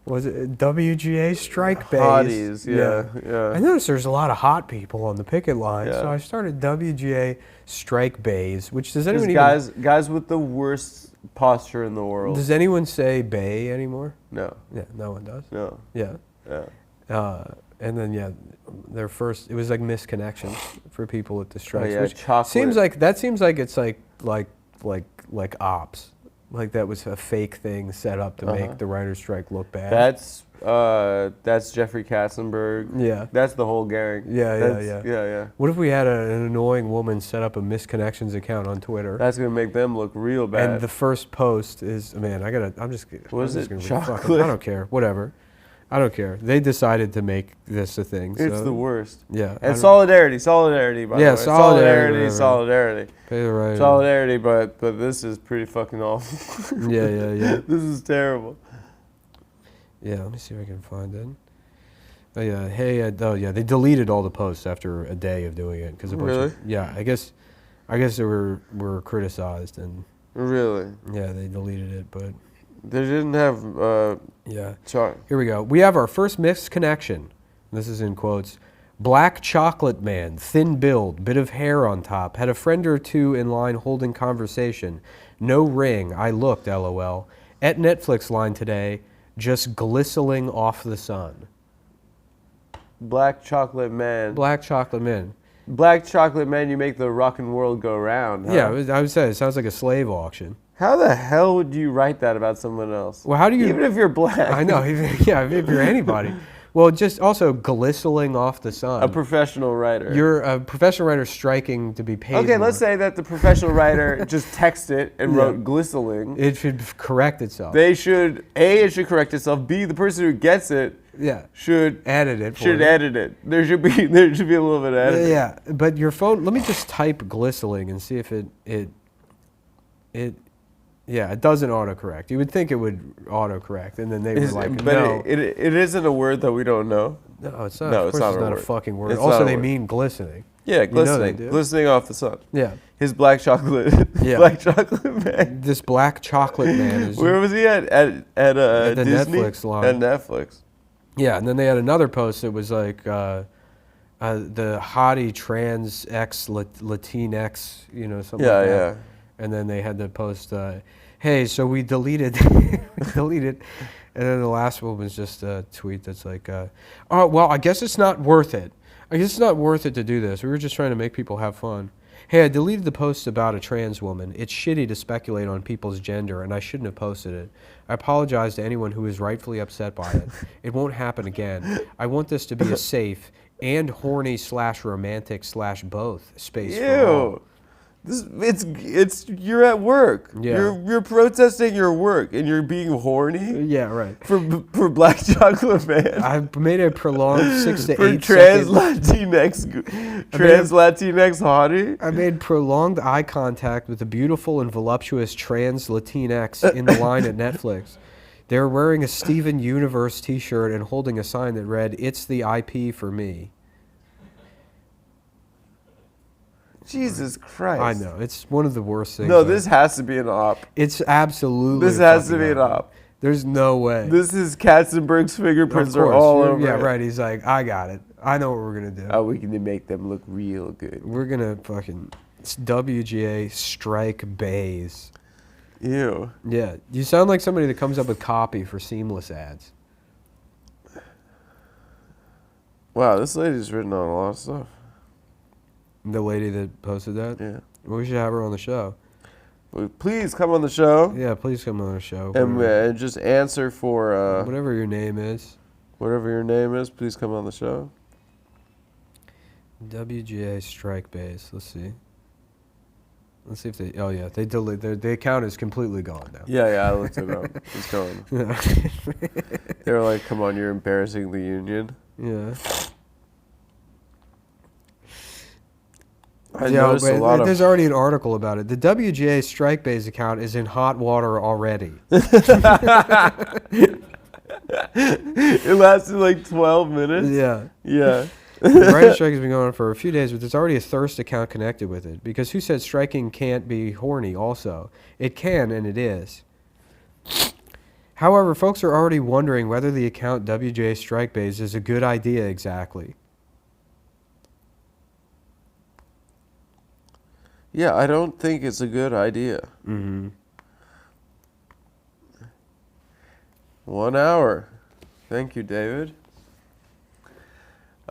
was it WGA strike base? Hotties, yeah. I noticed there's a lot of hot people on the picket line, Yeah. so I started WGA strike bays, which does There's anyone guys with the worst posture in the world. does anyone say bay anymore? No, Yeah, no one does. no, Yeah. yeah. And then their first, it was like misconnections for people at the strikes, yeah, which chocolate. seems like it's like ops, like that was a fake thing set up to make the writer's strike look bad. That's Jeffrey Katzenberg. Yeah. That's the whole gang. Yeah. What if we had an annoying woman set up a misconnections account on Twitter? That's gonna make them look real bad. And the first post is, man, I'm just What is I'm it? just gonna be Chocolate? fucking, I don't care, whatever. I don't care. They decided to make this a thing. It's so, the worst. Yeah. And solidarity, by the way. Solidarity, Solidarity. Pay the writer. Solidarity, but this is pretty fucking awful. Yeah. This is terrible. Yeah, let me see if I can find it. Oh yeah, hey, they deleted all the posts after a day of doing it because Really? I guess they were criticized and Really? yeah, they deleted it, but They didn't have yeah. chart. Here we go. We have our first misconnection. This is in quotes. Black chocolate man, thin build, bit of hair on top, had a friend or two in line holding conversation. No ring. I looked, LOL. At Netflix line today, just glistening off the sun. Black chocolate man. Black chocolate man. Black chocolate man, you make the rockin' world go round. Huh? Yeah, I would say it sounds like a slave auction. How the hell would you write that about someone else? Well, how do you... Even if you're black. I know, if you're anybody. Well, just also glistening off the sun. A professional writer. You're a professional writer striking to be paid Okay, more. let's say that the professional writer just texted it and wrote glistening. It should correct itself. They should, A, it should correct itself. B, the person who gets it Yeah. should Edit it. should edit it. There should be a little bit of editing. Yeah, but your phone. Let me just type glistening and see if it. Yeah, it doesn't autocorrect. You would think it would autocorrect, and then they were like, but no. it isn't a word that we don't know. No, it's not. No, Of it's course not a not a word. fucking word. It's Also, not a they word. mean glistening. Yeah, You know glistening. they do. Glistening off the sun. Yeah. His black chocolate. Yeah. Black chocolate man. This black chocolate man is. Where was he at? At the Disney? Netflix line. At Netflix. Yeah, and then they had another post that was like the hottie trans X Latinx, something Yeah, like that. yeah. And then they had the post, hey, so we deleted, and then the last one was just a tweet that's like, oh, well, I guess it's not worth it. I guess it's not worth it to do this. We were just trying to make people have fun. Hey, I deleted the post about a trans woman. It's shitty to speculate on people's gender, and I shouldn't have posted it. I apologize to anyone who is rightfully upset by it. It won't happen again. I want this to be a safe and horny/romantic/both space for all. Ew. It's you're at work. Yeah. You're protesting your work and you're being horny Yeah, right. for Black Chocolate Man. I've made a prolonged 6 to For 8 trans second. Latinx hottie. I made prolonged eye contact with a beautiful and voluptuous trans Latinx in the line at Netflix. They were wearing a Steven Universe t-shirt and holding a sign that read, "It's the IP for me." Jesus Christ. I know. It's one of the worst things. No, this has to be an op. It's absolutely. This has to fucking be an op. op. There's no way. This is Katzenberg's fingerprints Of are course. all over Yeah, it. right. He's like, I got it. I know what we're going to do. Oh, we can make them look real good. We're going to fucking WGA strike bays. Ew. Yeah. You sound like somebody that comes up with copy for Seamless ads. Wow, this lady's written on a lot of stuff. The lady that posted that? Yeah. Well, we should have her on the show. Well, please come on the show Yeah, please come on the show. and just answer for whatever your name is. whatever your name is. Please come on the show. WGA strike base. Let's see. Let's see if they. Oh yeah, they delete. The account is completely gone now. Yeah, I looked it up. It's going. They were like, "Come on, you're embarrassing the union." Yeah. I noticed a lot there's of. already an article about it. The WGA strike base account is in hot water already. It lasted like 12 minutes. Yeah. Yeah. The writer's strike has been going on for a few days, but there's already a thirst account connected with it. Because who said striking can't be horny also? It can, and it is. However, folks are already wondering whether the account WGA strike base is a good idea exactly. Yeah, I don't think it's a good idea. Mm-hmm. 1 hour. Thank you, David.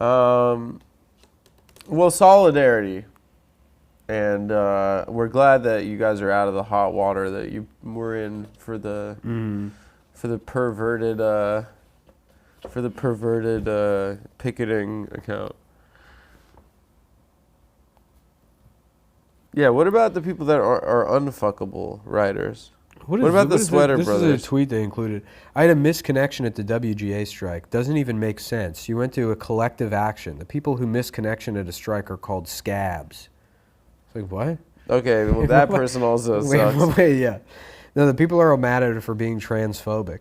Well, solidarity. And we're glad that you guys are out of the hot water that you were in for the perverted picketing account. Yeah, what about the people that are unfuckable writers? What about the Sweater Brothers? This is a tweet they included. I had a misconnection at the WGA strike. Doesn't even make sense. You went to a collective action. The people who misconnection at a strike are called scabs. It's like, what? Okay, well, that person also sucks. Wait, yeah. No, the people are all mad at it for being transphobic.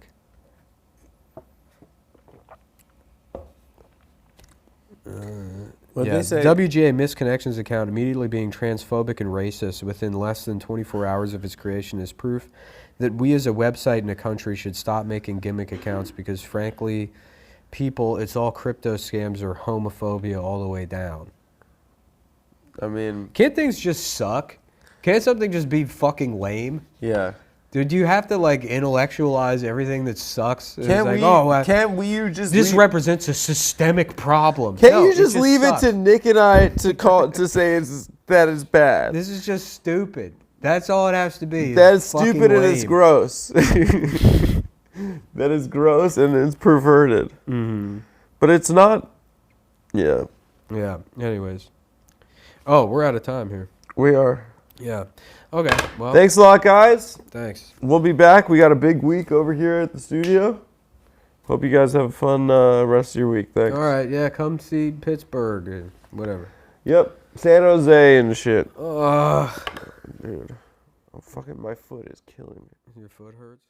What'd they say? WGA misconnections account immediately being transphobic and racist within less than 24 hours of its creation is proof that we as a website in a country should stop making gimmick accounts because, frankly, people, it's all crypto scams or homophobia all the way down. I mean, Can't things just suck? Can't something just be fucking lame? yeah. Dude, do you have to like intellectualize everything that sucks? It's Can't like, we? oh, Can't we just? this leave, represents a systemic problem. Can't No, you it just leave sucks. it to Nick and I to say that is bad? This is just stupid. That's all it has to be. That is fucking stupid and it's lame. gross. That is gross and it's perverted. Mm-hmm. But it's not. Yeah, Yeah. Anyways. Oh, we're out of time here. we are. Yeah. Okay. Well, Thanks a lot, guys. thanks. We'll be back. We got a big week over here at the studio. Hope you guys have a fun rest of your week. Thanks. All right. Yeah. Come see Pittsburgh or whatever. Yep. San Jose and shit. Ugh. Dude. Oh, fucking my foot is killing me. Your foot hurts?